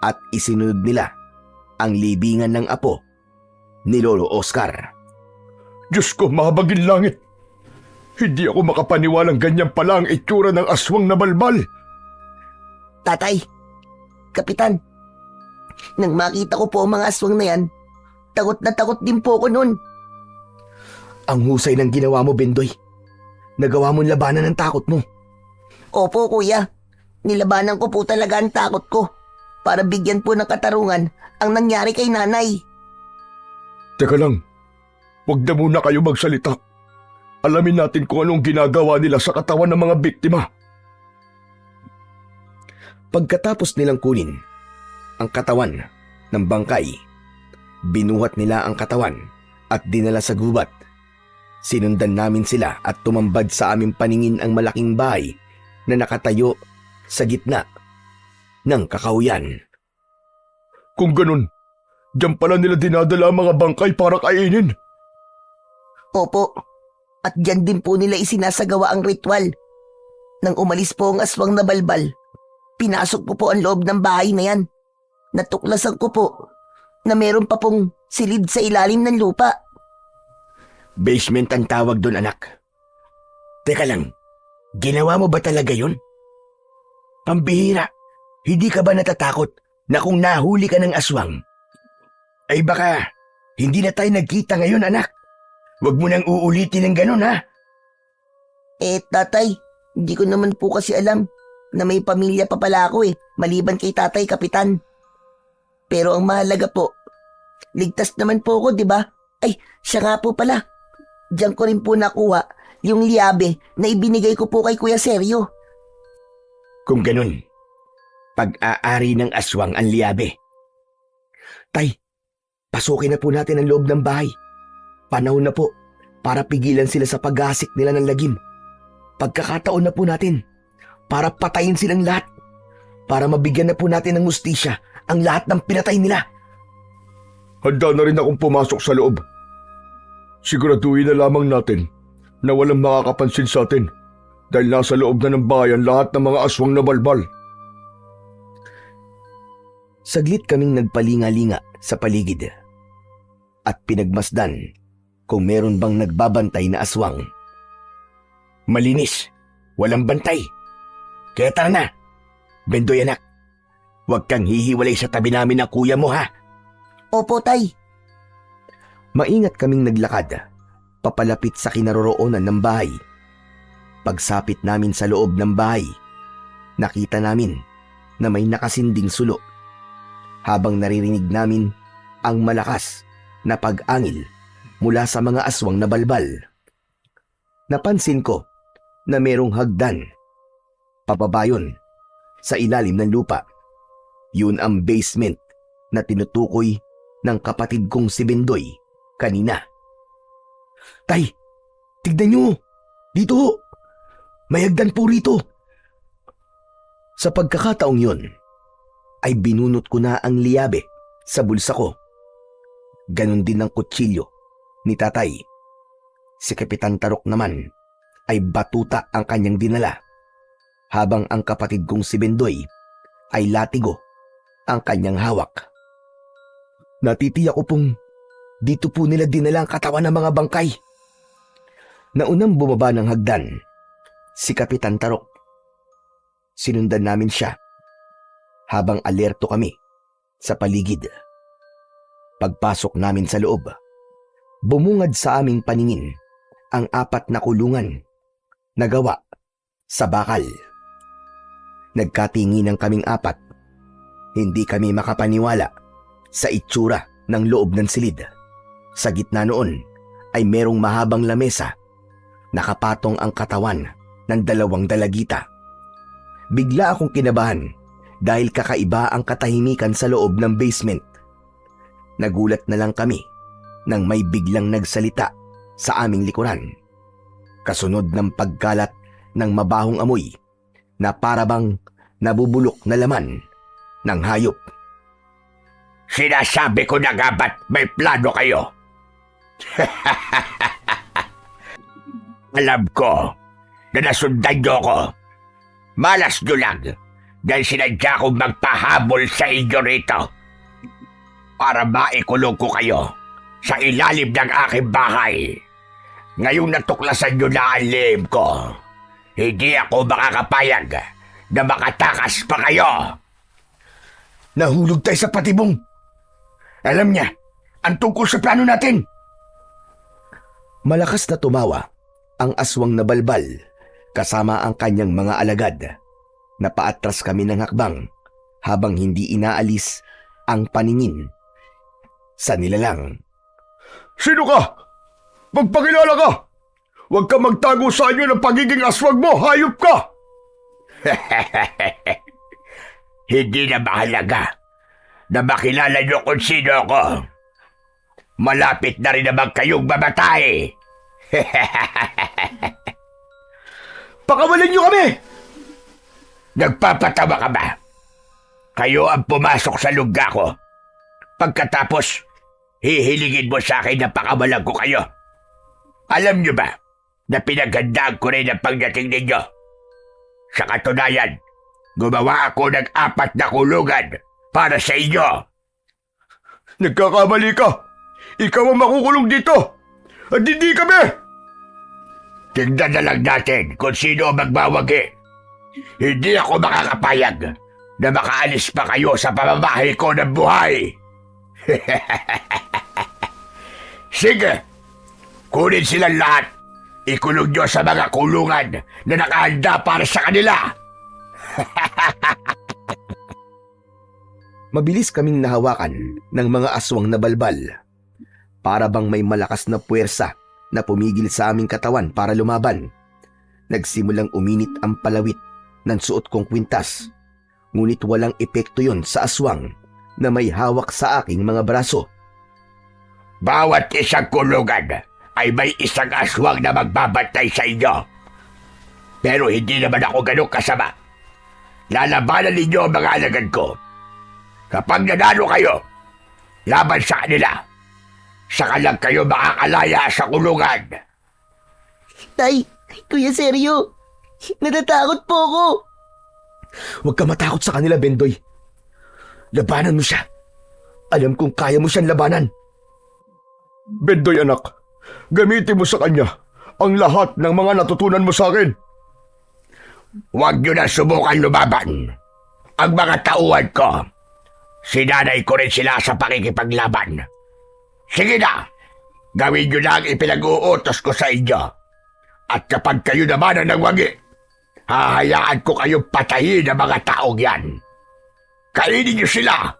at isinunod nila ang libingan ng apo ni Lolo Oscar. Diyos ko, mahabagin langit! Hindi ako makapaniwalang ganyan pala ang itsura ng aswang na balbal. Tatay, Kapitan, nang makita ko po ang mga aswang na yan, takot na takot din po ako noon. Ang husay ng ginawa mo, Bendoy. Nagawa mong labanan ng takot mo. Opo, kuya. Nilabanan ko po talaga ang takot ko para bigyan po ng katarungan ang nangyari kay nanay. Teka lang, huwag na muna kayo magsalita. Alamin natin kung anong ginagawa nila sa katawan ng mga biktima. Pagkatapos nilang kunin ang katawan ng bangkay, binuhat nila ang katawan at dinala sa gubat. Sinundan namin sila at tumambad sa aming paningin ang malaking bahay na nakatayo sa gitna ng kakahuyan. Kung ganun, diyan pala nila dinadala ang mga bangkay para kainin. Opo, at dyan din po nila isinasagawa ang ritual. Nang umalis po ang aswang na balbal, pinasok ko po ang loob ng bahay na yan. Natuklasan ko po na meron pa pong silid sa ilalim ng lupa. Basement ang tawag doon, anak. Teka lang, ginawa mo ba talaga yun? Pambihira, hindi ka ba natatakot na kung nahuli ka ng aswang? Ay baka, hindi na tayo nagkita ngayon, anak. Huwag mo nang uulitin ng ganun, ha? Tatay, hindi ko naman po kasi alam na may pamilya pa pala ako maliban kay tatay, Kapitan. Pero ang mahalaga po, ligtas naman po ako, di ba? Ay, siya nga po pala. Diyan ko rin po nakuha yung liabe na ibinigay ko po kay Kuya Sergio. Kung ganun, pag-aari ng aswang ang liabe. Tay, pasukin na po natin ang loob ng bahay. Panahon na po para pigilan sila sa paggasik nila ng lagim. Pagkakataon na po natin para patayin silang lahat. Para mabigyan na po natin ng hustisya ang lahat ng pinatay nila. Handa na rin akong pumasok sa loob. Siguraduhin na lamang natin na walang makakapansin sa atin dahil nasa loob na ng bayan lahat ng mga aswang na balbal. Saglit kaming nagpalinga-linga sa paligid at pinagmasdan kung meron bang nagbabantay na aswang. Malinis, walang bantay. Kaya tara na. Bendoy, anak, huwag kang hihiwalay sa tabi namin ng kuya mo, ha? Opo, tay. Maingat kaming naglakad, papalapit sa kinaroroonan ng bahay. Pagsapit namin sa loob ng bahay, nakita namin na may nakasinding sulo. Habang naririnig namin ang malakas na pag-angil mula sa mga aswang na balbal. Napansin ko na merong hagdan. Pababa yun, sa ilalim ng lupa. Yun ang basement na tinutukoy ng kapatid kong si Bendoy kanina. Tay, tignan nyo! Dito ho! May hagdan po rito! Sa pagkakataong yun, ay binunot ko na ang liyabe sa bulsa ko. Ganon din ang kutsilyo ni tatay. Si Kapitan Tarok naman ay batuta ang kanyang dinala, habang ang kapatid kong si Bendoy ay latigo ang kanyang hawak. Natitiyak ko pong dito po nila dinala ang katawan ng mga bangkay. Naunang bumaba ng hagdan, si Kapitan Tarok. Sinundan namin siya habang alerto kami sa paligid. Pagpasok namin sa loob, bumungad sa aming paningin ang 4 na kulungan na gawa sa bakal. Nagkatinginan kaming 4. Hindi kami makapaniwala sa itsura ng loob ng silid. Sa gitna noon ay merong mahabang lamesa. Nakapatong ang katawan ng 2 dalagita. Bigla akong kinabahan dahil kakaiba ang katahimikan sa loob ng basement. Nagulat na lang kami nang may biglang nagsalita sa aming likuran. Kasunod ng pagkalat ng mabahong amoy na parabang nabubulok na laman ng hayop. Sinasabi ko na nga ba't may plano kayo? Alam ko na nasundan niyo ko. Malas nyo lang dahil sinadya kong magpahabol sa inyo rito para maikulong ko kayo sa ilalim ng aking bahay. Ngayong natuklasan nyo na ang lihim ko, hindi ako makakapayag na makatakas pa kayo. Nahulog tayo sa patibong. Alam niya, ang tungkol sa plano natin. Malakas na tumawa ang aswang na balbal kasama ang kanyang mga alagad. Napaatras kami ng hakbang habang hindi inaalis ang paningin sa nilalang. Sino ka? Magpakilala ka! Huwag ka magtago sa inyo ng pagiging aswang mo! Hayop ka! Hindi na mahalaga na makilala niyo kung sino ako. Malapit na rin naman kayong mamatay. Pakawalan niyo kami! Nagpapatawa ka ba? Kayo ang pumasok sa lugga ko. Pagkatapos, hihilingin mo sa akin na pakawalan ko kayo. Alam niyo ba na pinaghandaan ko rin ang pagdating ninyo? Sa katunayan, gumawa ako ng 4 na kulungan para sa inyo. Nagkakamali ka! Ikaw ang makukulong dito! At hindi kami! Tignan na lang natin kung sino ang magbawagi. Hindi ako makakapayag na makaalis pa kayo sa pamamahay ko ng buhay. Sige, kunin silang lahat. Ikulong nyo sa mga kulungan na nakahanda para sa kanila. Mabilis kaming nahawakan ng mga aswang na balbal. Para bang may malakas na puwersa na pumigil sa aming katawan para lumaban. Nagsimulang uminit ang palawit ng suot kong kwintas. Ngunit walang epekto yon sa aswang na may hawak sa aking mga braso. Bawat isang kulungan ay may isang aswang na magbabantay sa inyo. Pero hindi naman ako ganun kasama. Lalabanan ninyo ang mga alagad ko. Kapag nanalo kayo, laban sa kanila, saka lang kayo makakalaya sa kulungan. Tay, Kuya Sergio, natatakot po ako. Huwag ka matakot sa kanila, Bendoy. Labanan mo siya. Alam kong kaya mo siyang labanan. Bendoy anak, gamitin mo sa kanya ang lahat ng mga natutunan mo sa akin. Huwag nyo na subukan lumaban. Ang mga tauhan ko, sinanay ko rin sila sa pakikipaglaban. Sige na, gawin nyo na ang ipinag-uutos ko sa inyo. At kapag kayo naman ang nagwagi, hahayaan ko kayong patayin ang mga taong yan. Kainin nyo sila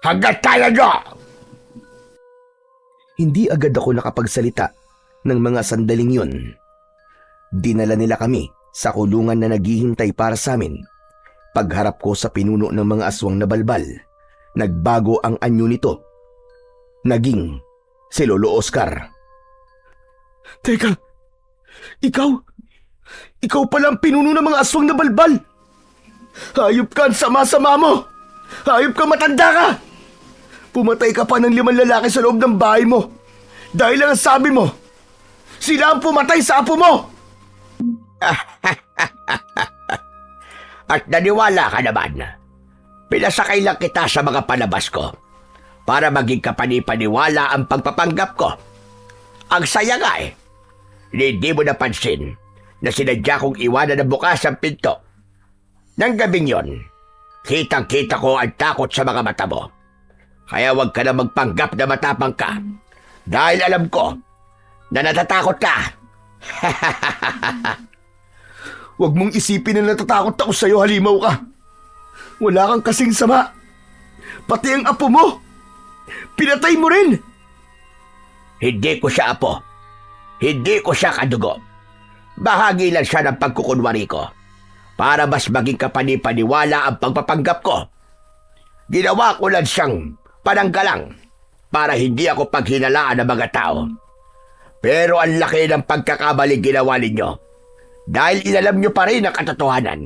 hanggang kaya nyo. Hindi agad ako nakapagsalita ng mga sandaling yun. Dinala nila kami Sa kulungan na naghihintay para sa amin, pagharap ko sa pinuno ng mga aswang na balbal, nagbago ang anyo nito. Naging si Lolo Oscar. Teka, ikaw pala ang pinuno ng mga aswang na balbal. Hayop ka, ang sama-sama mo. Hayop ka, matanda ka. Pumatay ka pa ng 5 lalaki sa loob ng bahay mo. Dahil lang ang sabi mo, sila ang pumatay sa apo mo. At naniwala ka naman. Pinasakay lang kita sa mga palabas ko para maging kapani-paniwala ang pagpapanggap ko. Ang saya nga eh. Hindi mo napansin na sinadya kong iwanan na bukas ang pinto. Nang gabing yon, kitang-kita ko ang takot sa mga mata mo. Kaya huwag ka na magpanggap na matapang ka. Dahil alam ko na natatakot ka. Huwag mong isipin na natatakot ako sa'yo, halimaw ka. Wala kang kasing sama. Pati ang apo mo. Pinatay mo rin. Hindi ko siya apo. Hindi ko siya kadugo. Bahagi lang siya ng pagkukunwari ko para mas maging kapani-paniwala ang pagpapanggap ko. Ginawa ko lang siyang pananggalang para hindi ako paghinalaan ng mga tao. Pero ang laki ng pagkakamaling ginawa ninyo dahil inalam nyo pa rin ang katotohanan.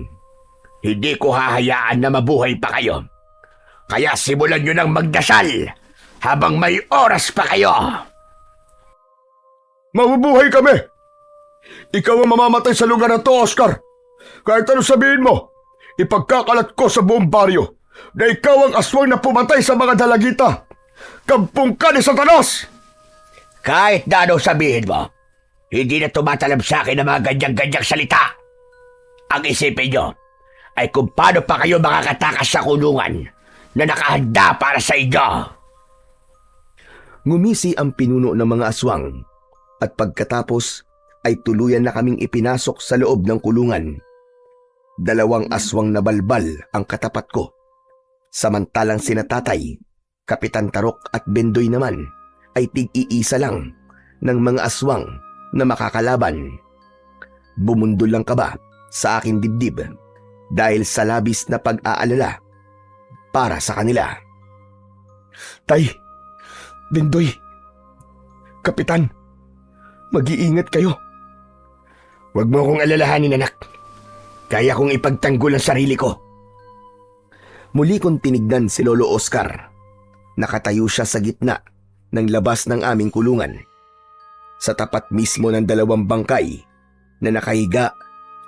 Hindi ko hahayaan na mabuhay pa kayo. Kaya simulan nyo ng magdasal habang may oras pa kayo. Mabubuhay kami. Ikaw ang mamamatay sa lugar na to, Oscar. Kahit ano sabihin mo, ipagkakalat ko sa buong baryo na ikaw ang aswang na pumatay sa mga dalagita. Kampung ka ni Satanas! Kahit na anong sabihin mo, hindi na tumatalab sa akin ang mga ganyang-ganyang salita. Ang isipin nyo ay kung paano pa kayo makakatakas sa kulungan na nakahanda para sa inyo. Ngumisi ang pinuno ng mga aswang at pagkatapos ay tuluyan na kaming ipinasok sa loob ng kulungan. 2 aswang na balbal ang katapat ko. Samantalang sina Tatay, Kapitan Tarok at Bendoy naman ay tig-iisa lang ng mga aswang na makakalaban. Bumundol lang kaba sa aking dibdib dahil sa labis na pag-aalala para sa kanila. Tay, Bendoy, Kapitan, mag-iingat kayo. Huwag mo akong alalahanin, anak. Kaya kong ipagtanggol ang sarili ko. Muli kong tinignan si Lolo Oscar. Nakatayo siya sa gitna ng labas ng aming kulungan. Sa tapat mismo ng 2 bangkay na nakahiga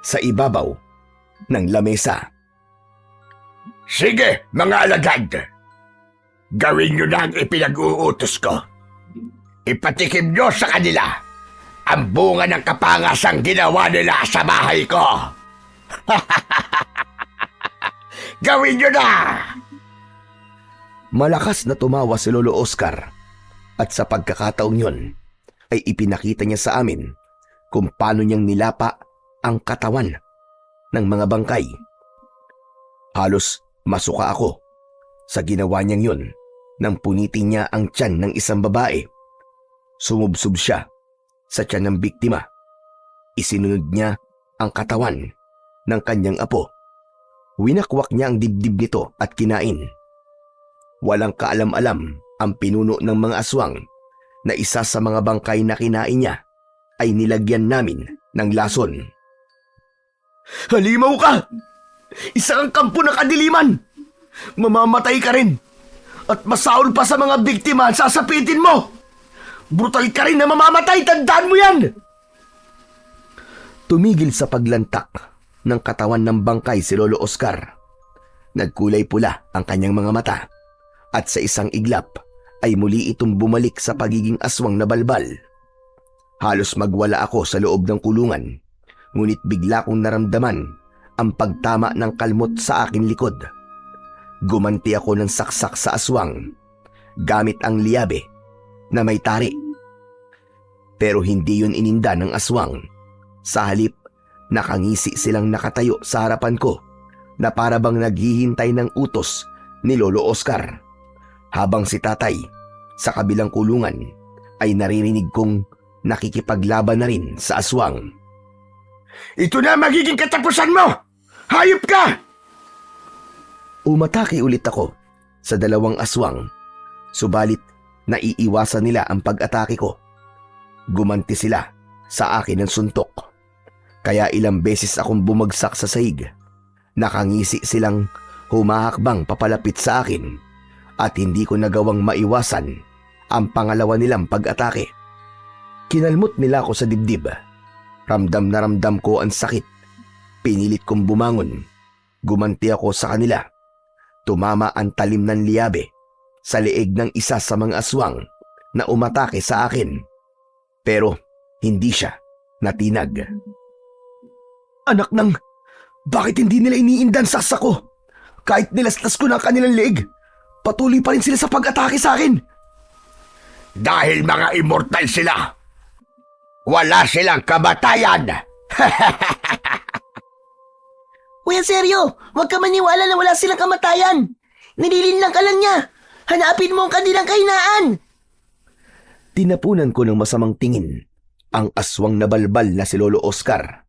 sa ibabaw ng lamesa. Sige, mga alagad. Gawin nyo na ang ipinag-uutos ko. Ipatikim nyo sa kanila ang bunga ng kapangasang ginawa nila sa bahay ko. Gawin nyo na! Malakas na tumawa si Lolo Oscar at sa pagkakataong yon ay ipinakita niya sa amin kung paano niyang nilapa ang katawan ng mga bangkay. Halos masuka ako sa ginawa niyang yon nang punitin niya ang tiyan ng isang babae. Sumubsob siya sa tiyan ng biktima. Isinunod niya ang katawan ng kanyang apo. Winakwak niya ang dibdib nito at kinain. Walang kaalam-alam ang pinuno ng mga aswang na isa sa mga bangkay na kinain niya ay nilagyan namin ng lason. Halimaw ka! Isa kang kampo ng kadiliman! Mamamatay ka rin! At masaol pa sa mga biktima at sasapitin mo! Brutal ka rin na mamamatay! Tandaan mo yan! Tumigil sa paglantak ng katawan ng bangkay si Lolo Oscar. Nagkulay pula ang kanyang mga mata at sa isang iglap ay muli itong bumalik sa pagiging aswang na balbal. Halos magwala ako sa loob ng kulungan, ngunit bigla kong naramdaman ang pagtama ng kalmot sa aking likod. Gumanti ako ng saksak sa aswang gamit ang liyabe na may tari. Pero hindi yun ininda ng aswang. Sa halip, nakangisi silang nakatayo sa harapan ko na para bang naghihintay ng utos ni Lolo Oscar. Habang si Tatay sa kabilang kulungan ay naririnig kong nakikipaglaban na rin sa aswang. Ito na magiging katapusan mo! Hayop ka! Umatake ulit ako sa dalawang aswang, subalit naiiwasan nila ang pag-atake ko. Gumanti sila sa akin ng suntok, kaya ilang beses akong bumagsak sa sahig. Nakangisi silang humahakbang papalapit sa akin at hindi ko nagawang maiwasan ang pangalawa nilang pag-atake. Kinalmot nila ako sa dibdib. Ramdam na ramdam ko ang sakit. Pinilit kong bumangon. Gumanti ako sa kanila. Tumama ang talim ng liyabe sa leeg ng isa sa mga aswang na umatake sa akin. Pero hindi siya natinag. Anak ng, bakit hindi nila iniindan saksa ko? Kahit nilastas ko na ang kanilang leeg, patuloy pa rin sila sa pag-atake sa akin. Dahil mga immortal sila. Wala silang kamatayan. Kuya Seryo, huwag ka maniwala na wala silang kamatayan. Nililinlang ka lang niya. Hanapin mo ang kanilang kahinaan. Tinapunan ko ng masamang tingin ang aswang na balbal na si Lolo Oscar.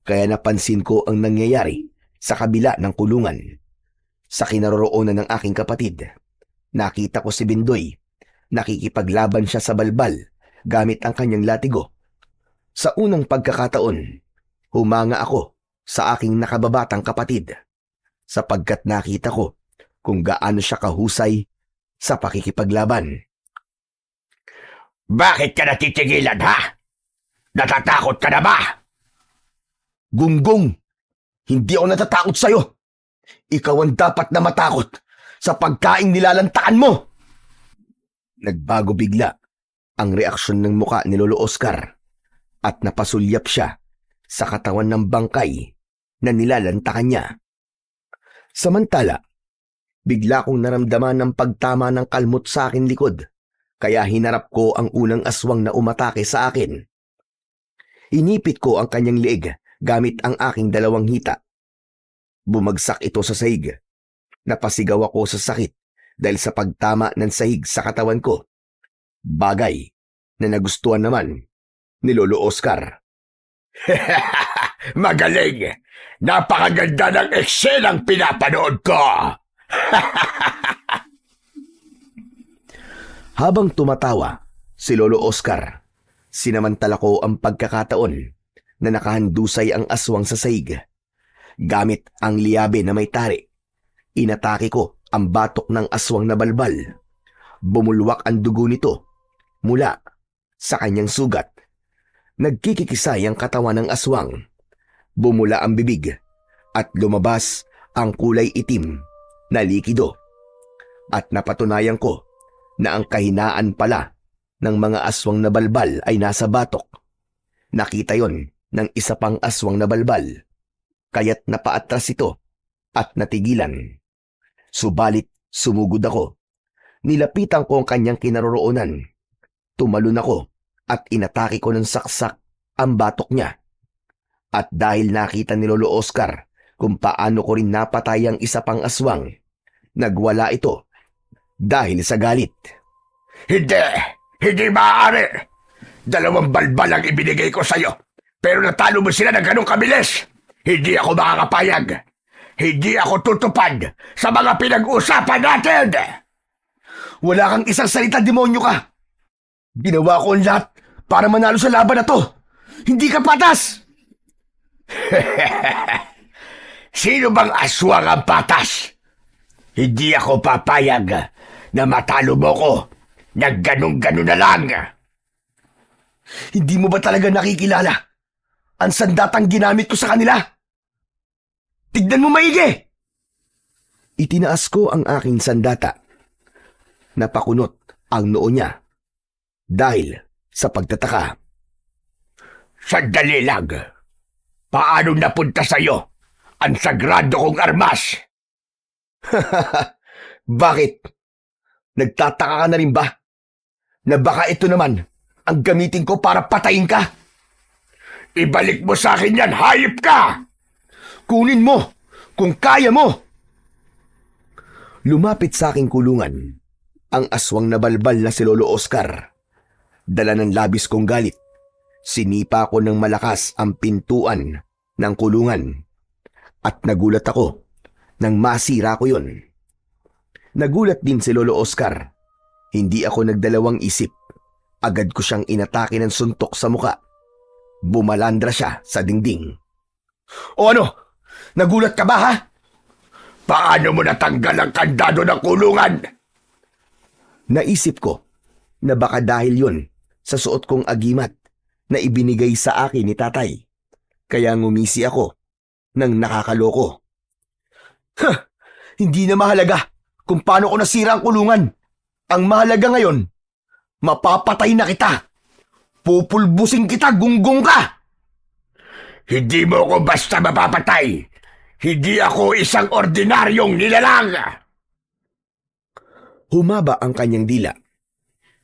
Kaya napansin ko ang nangyayari sa kabila ng kulungan. Sa kinaroroonan ng aking kapatid, nakita ko si Bindoy. Nakikipaglaban siya sa balbal gamit ang kanyang latigo. Sa unang pagkakataon, humanga ako sa aking nakababatang kapatid sapagkat nakita ko kung gaano siya kahusay sa pakikipaglaban. Bakit ka natitigilan, ha? Natatakot ka na ba? Gunggong, hindi ako natatakot sa'yo. Ikaw ang dapat na matakot sa pagkaing nilalantaan mo. Nagbago bigla ang reaksyon ng muka ni Lolo Oscar at napasulyap siya sa katawan ng bangkay na nilalantakan niya. Samantala, bigla kong naramdaman ng pagtama ng kalmot sa akin likod, kaya hinarap ko ang unang aswang na umatake sa akin. Inipit ko ang kanyang leeg gamit ang aking dalawang hita. Bumagsak ito sa sahig. Napasigaw ako sa sakit dahil sa pagtama ng sahig sa katawan ko. Bagay na nagustuhan naman ni Lolo Oscar. Magaling! Napakaganda ng eksenang pinapanood ko! Habang tumatawa si Lolo Oscar, sinamantala ko ang pagkakataon na nakahandusay ang aswang sa sahig. Gamit ang liyabe na may tari, inatake ko ang batok ng aswang na balbal. Bumulwak ang dugo nito mula sa kanyang sugat. Nagkikikisay ang katawan ng aswang. Bumula ang bibig at lumabas ang kulay itim na likido. At napatunayan ko na ang kahinaan pala ng mga aswang na balbal ay nasa batok. Nakita yon ng isa pang aswang na balbal. Kaya't napaatras ito at natigilan. Subalit sumugod ako. Nilapitan ko ang kanyang kinaroroonan. Tumalon ako at inatake ko ng saksak ang batok niya. At dahil nakita ni Lolo Oscar kung paano ko rin napatay ang isa pang aswang, nagwala ito dahil sa galit. Hindi maaari. 2 balbal ang ibinigay ko sa'yo, pero natalo mo sila ng ganong kabilis. Hindi ako makakapayag. Hindi ako tutupad sa mga pinag-usapan natin. Wala kang isang salita, demonyo ka! Ginawa ko ang lahat para manalo sa laban na to. Hindi ka patas! Sino bang aswang ang patas? Hindi ako papayag na matalo mo ko na ganun-ganun na lang. Hindi mo ba talaga nakikilala ang sandatang ginamit ko sa kanila? Tignan mo maigi! Itinaas ko ang aking sandata. Napakunot ang noo niya dahil sa pagtataka. Sandali lang. Paano napunta sa'yo ang sagrado kong armas? Bakit? Nagtataka ka na rin ba? Na baka ito naman ang gamitin ko para patayin ka? Ibalik mo sa akin yan, hayop ka! Kunin mo kung kaya mo! Lumapit sa aking kulungan ang aswang na balbal na si Lolo Oscar. Dala ng labis kong galit. Sinipa ko ng malakas ang pintuan ng kulungan at nagulat ako nang masira ko yun. Nagulat din si Lolo Oscar. Hindi ako nagdalawang isip. Agad ko siyang inatake ng suntok sa muka. Bumalandra siya sa dingding. O ano? Nagulat ka ba, ha? Paano mo natanggal ang kandado ng kulungan? Naisip ko na baka dahil yun sa suot kong agimat na ibinigay sa akin ni tatay. Kaya ngumisi ako nang nakakaloko. Hindi na mahalaga kung paano ko nasira ang kulungan. Ang mahalaga ngayon, mapapatay na kita. Pupulbusin kita, gunggong ka! Hindi mo ko basta mapapatay. Hindi ako isang ordinaryong nilalang. Humaba ang kanyang dila.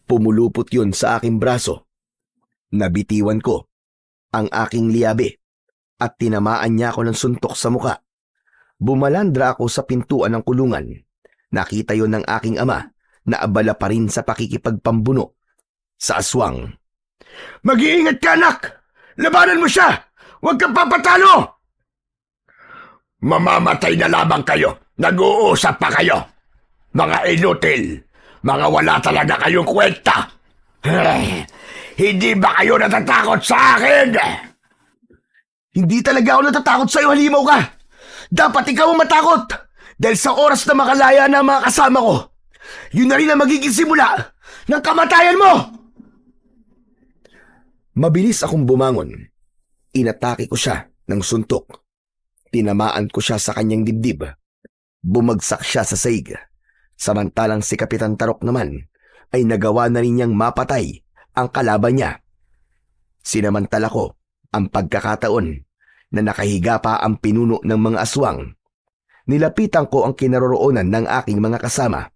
Pumulupot yun sa aking braso. Nabitiwan ko ang aking liabe at tinamaan niya ako ng suntok sa muka. Bumalandra ako sa pintuan ng kulungan. Nakita yon ng aking ama na abala pa rin sa pakikipagpambuno sa aswang. Mag-iingat ka, anak! Labanan mo siya! Huwag kang papatalo! Mamamatay na lamang kayo. Nag-uusap pa kayo. Mga inutil. Mga wala talaga kayong kwenta. Hindi ba kayo natatakot sa akin? Hindi talaga ako natatakot sa'yo, halimaw ka! Dapat ikaw ang matakot! Dahil sa oras na makalaya na ang mga kasama ko, yun na rin ang magiging simula ng kamatayan mo! Mabilis akong bumangon. Inatake ko siya ng suntok. Tinamaan ko siya sa kanyang dibdib. Bumagsak siya sa saig. Samantalang si Kapitan Tarok naman ay nagawa na rin niyang mapatay ang kalaban niya. Sinamantala ko ang pagkakataon na nakahiga pa ang pinuno ng mga aswang. Nilapitan ko ang kinaroroonan ng aking mga kasama.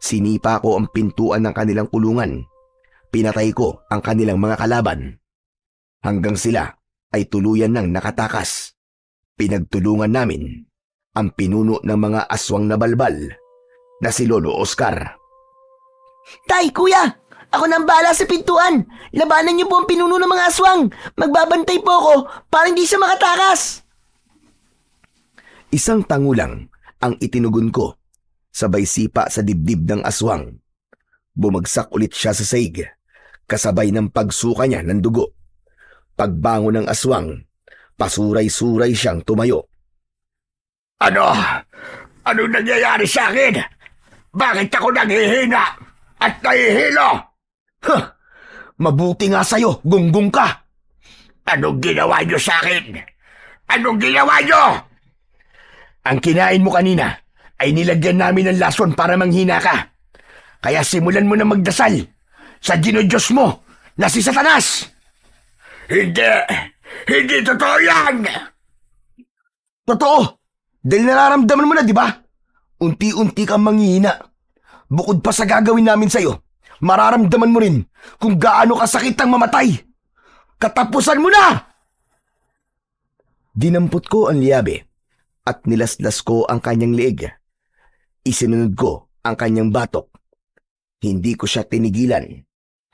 Sinipa ko ang pintuan ng kanilang kulungan. Pinatay ko ang kanilang mga kalaban. Hanggang sila ay tuluyan ng nakatakas. Pinagtulungan namin ang pinuno ng mga aswang na balbal na si Lolo Oscar. Tay, kuya! Ako nang bahala sa pintuan! Labanan niyo po ang pinuno ng mga aswang! Magbabantay po ako para hindi siya makatakas! Isang tangulang ang itinugon ko, sabay sipa sa dibdib ng aswang. Bumagsak ulit siya sa saig, kasabay ng pagsuka niya ng dugo. Pagbangon ng aswang, pasuray-suray siyang tumayo. Ano? Anong nangyayari sa akin? Bakit ako nanghihina at nahihilo? Mabuti nga sa'yo, gunggong ka! Anong ginawa niyo sa akin? Anong ginawa niyo? Ang kinain mo kanina ay nilagyan namin ng lason para manghina ka. Kaya simulan mo na magdasal sa Diyos mo na si Satanas! Hindi totoo yan! Totoo! Dahil nararamdaman mo na, di ba? Unti-unti kang manghihina. Bukod pa sa gagawin namin sa'yo, mararamdaman mo rin kung gaano kasakit ang mamatay. Katapusan mo na! Dinampot ko ang liabe at nilaslas ko ang kanyang leeg. Isinunod ko ang kanyang batok. Hindi ko siya tinigilan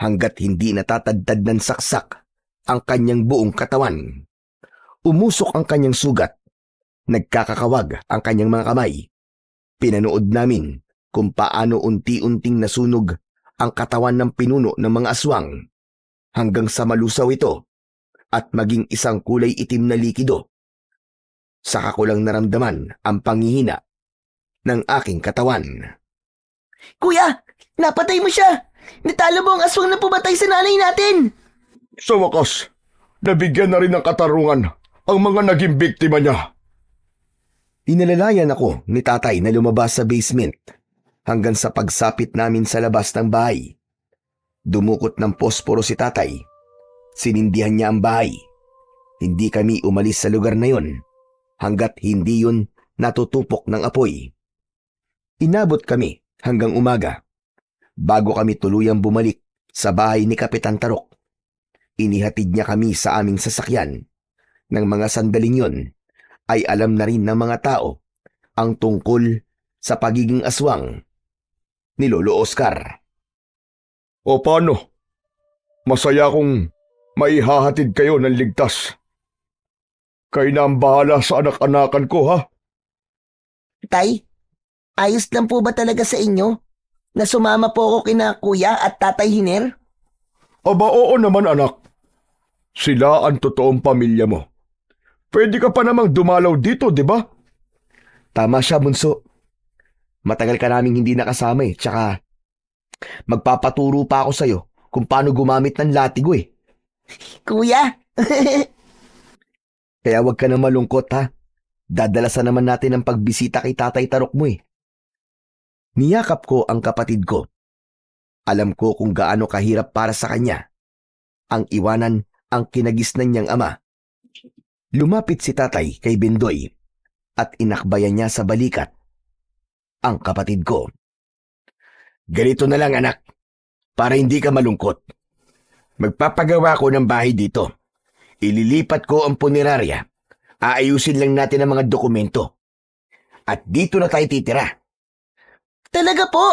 hanggat hindi natatadtad ng saksak ang kanyang buong katawan. Umusok ang kanyang sugat. Nagkakakawag ang kanyang mga kamay. Pinanood namin kung paano unti-unting nasunog ang katawan ng pinuno ng mga aswang hanggang sa malusaw ito at maging isang kulay itim na likido. Saka ko lang naramdaman ang panghihina ng aking katawan. Kuya! Napatay mo siya! Natalo mo ang aswang na pumatay sa nanay natin! Sa wakas, nabigyan na rin ng katarungan ang mga naging biktima niya. Inalalayan ako ni tatay na lumabas sa basement hanggang sa pagsapit namin sa labas ng bahay. Dumukot ng posporo si tatay. Sinindihan niya ang bahay. Hindi kami umalis sa lugar na yon hanggat hindi yun natutupok ng apoy. Inabot kami hanggang umaga bago kami tuluyang bumalik sa bahay ni Kapitan Tarok. Inihatid niya kami sa aming sasakyan. Nang mga sandaling yon ay alam na rin ng mga tao ang tungkol sa pagiging aswang ni Lolo Oscar. O paano? Masaya akong maihahatid kayo ng ligtas. Kayo na ang bahala sa anak-anakan ko, ha? Tay, ayos lang po ba talaga sa inyo na sumama po ako kina kuya at tatay Hiner? Aba, oo naman, anak. Sila ang totoong pamilya mo. Pwede ka pa namang dumalaw dito, di ba? Tama siya, bunso. Matagal ka naming hindi nakasama eh. Tsaka, magpapaturo pa ako sa'yo kung paano gumamit ng latigo eh. Kuya! Kaya wag ka na malungkot ha. Dadalasan naman natin ang pagbisita kay Tatay Tarok mo eh. Niyakap ko ang kapatid ko. Alam ko kung gaano kahirap para sa kanya ang iwanan ang kinagisnan niyang ama. Lumapit si tatay kay Bendoy at inakbayan niya sa balikat ang kapatid ko. Ganito na lang anak, para hindi ka malungkot. Magpapagawa ko ng bahay dito. Ililipat ko ang punerarya. Aayusin lang natin ang mga dokumento. At dito na tayo titira. Talaga po?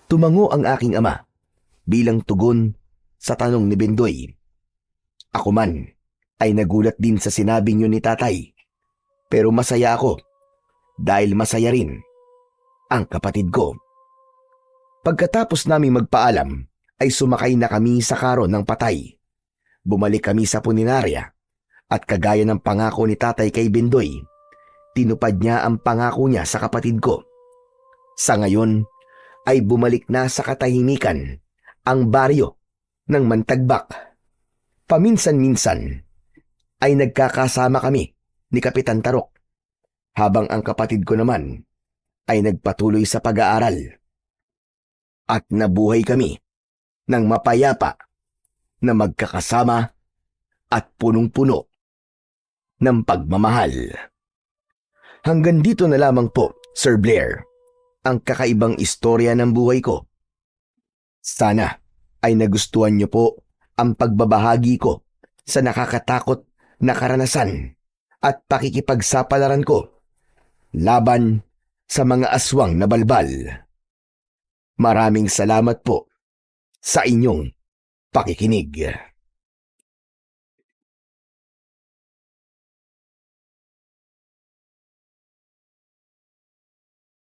Tumango ang aking ama bilang tugon sa tanong ni Bendoy. Ako man ay nagulat din sa sinabing yun ni tatay. Pero masaya ako dahil masaya rin ang kapatid ko. Pagkatapos naming magpaalam ay sumakay na kami sa karon ng patay. Bumalik kami sa puninarya at kagaya ng pangako ni tatay kay Bendoy, tinupad niya ang pangako niya sa kapatid ko. Sa ngayon ay bumalik na sa katahimikan ang baryo ng Mantagbak. Paminsan-minsan ay nagkakasama kami ni Kapitan Tarok habang ang kapatid ko naman ay nagpatuloy sa pag-aaral. At nabuhay kami ng mapayapa na magkakasama at punong-puno ng pagmamahal. Hanggang dito na lamang po, Sir Blair, ang kakaibang istorya ng buhay ko. Sana ay nagustuhan niyo po ang pagbabahagi ko sa nakakatakot na karanasan at pakikipagsapalaran ko laban sa mga aswang na balbal. Maraming salamat po sa inyong pakikinig.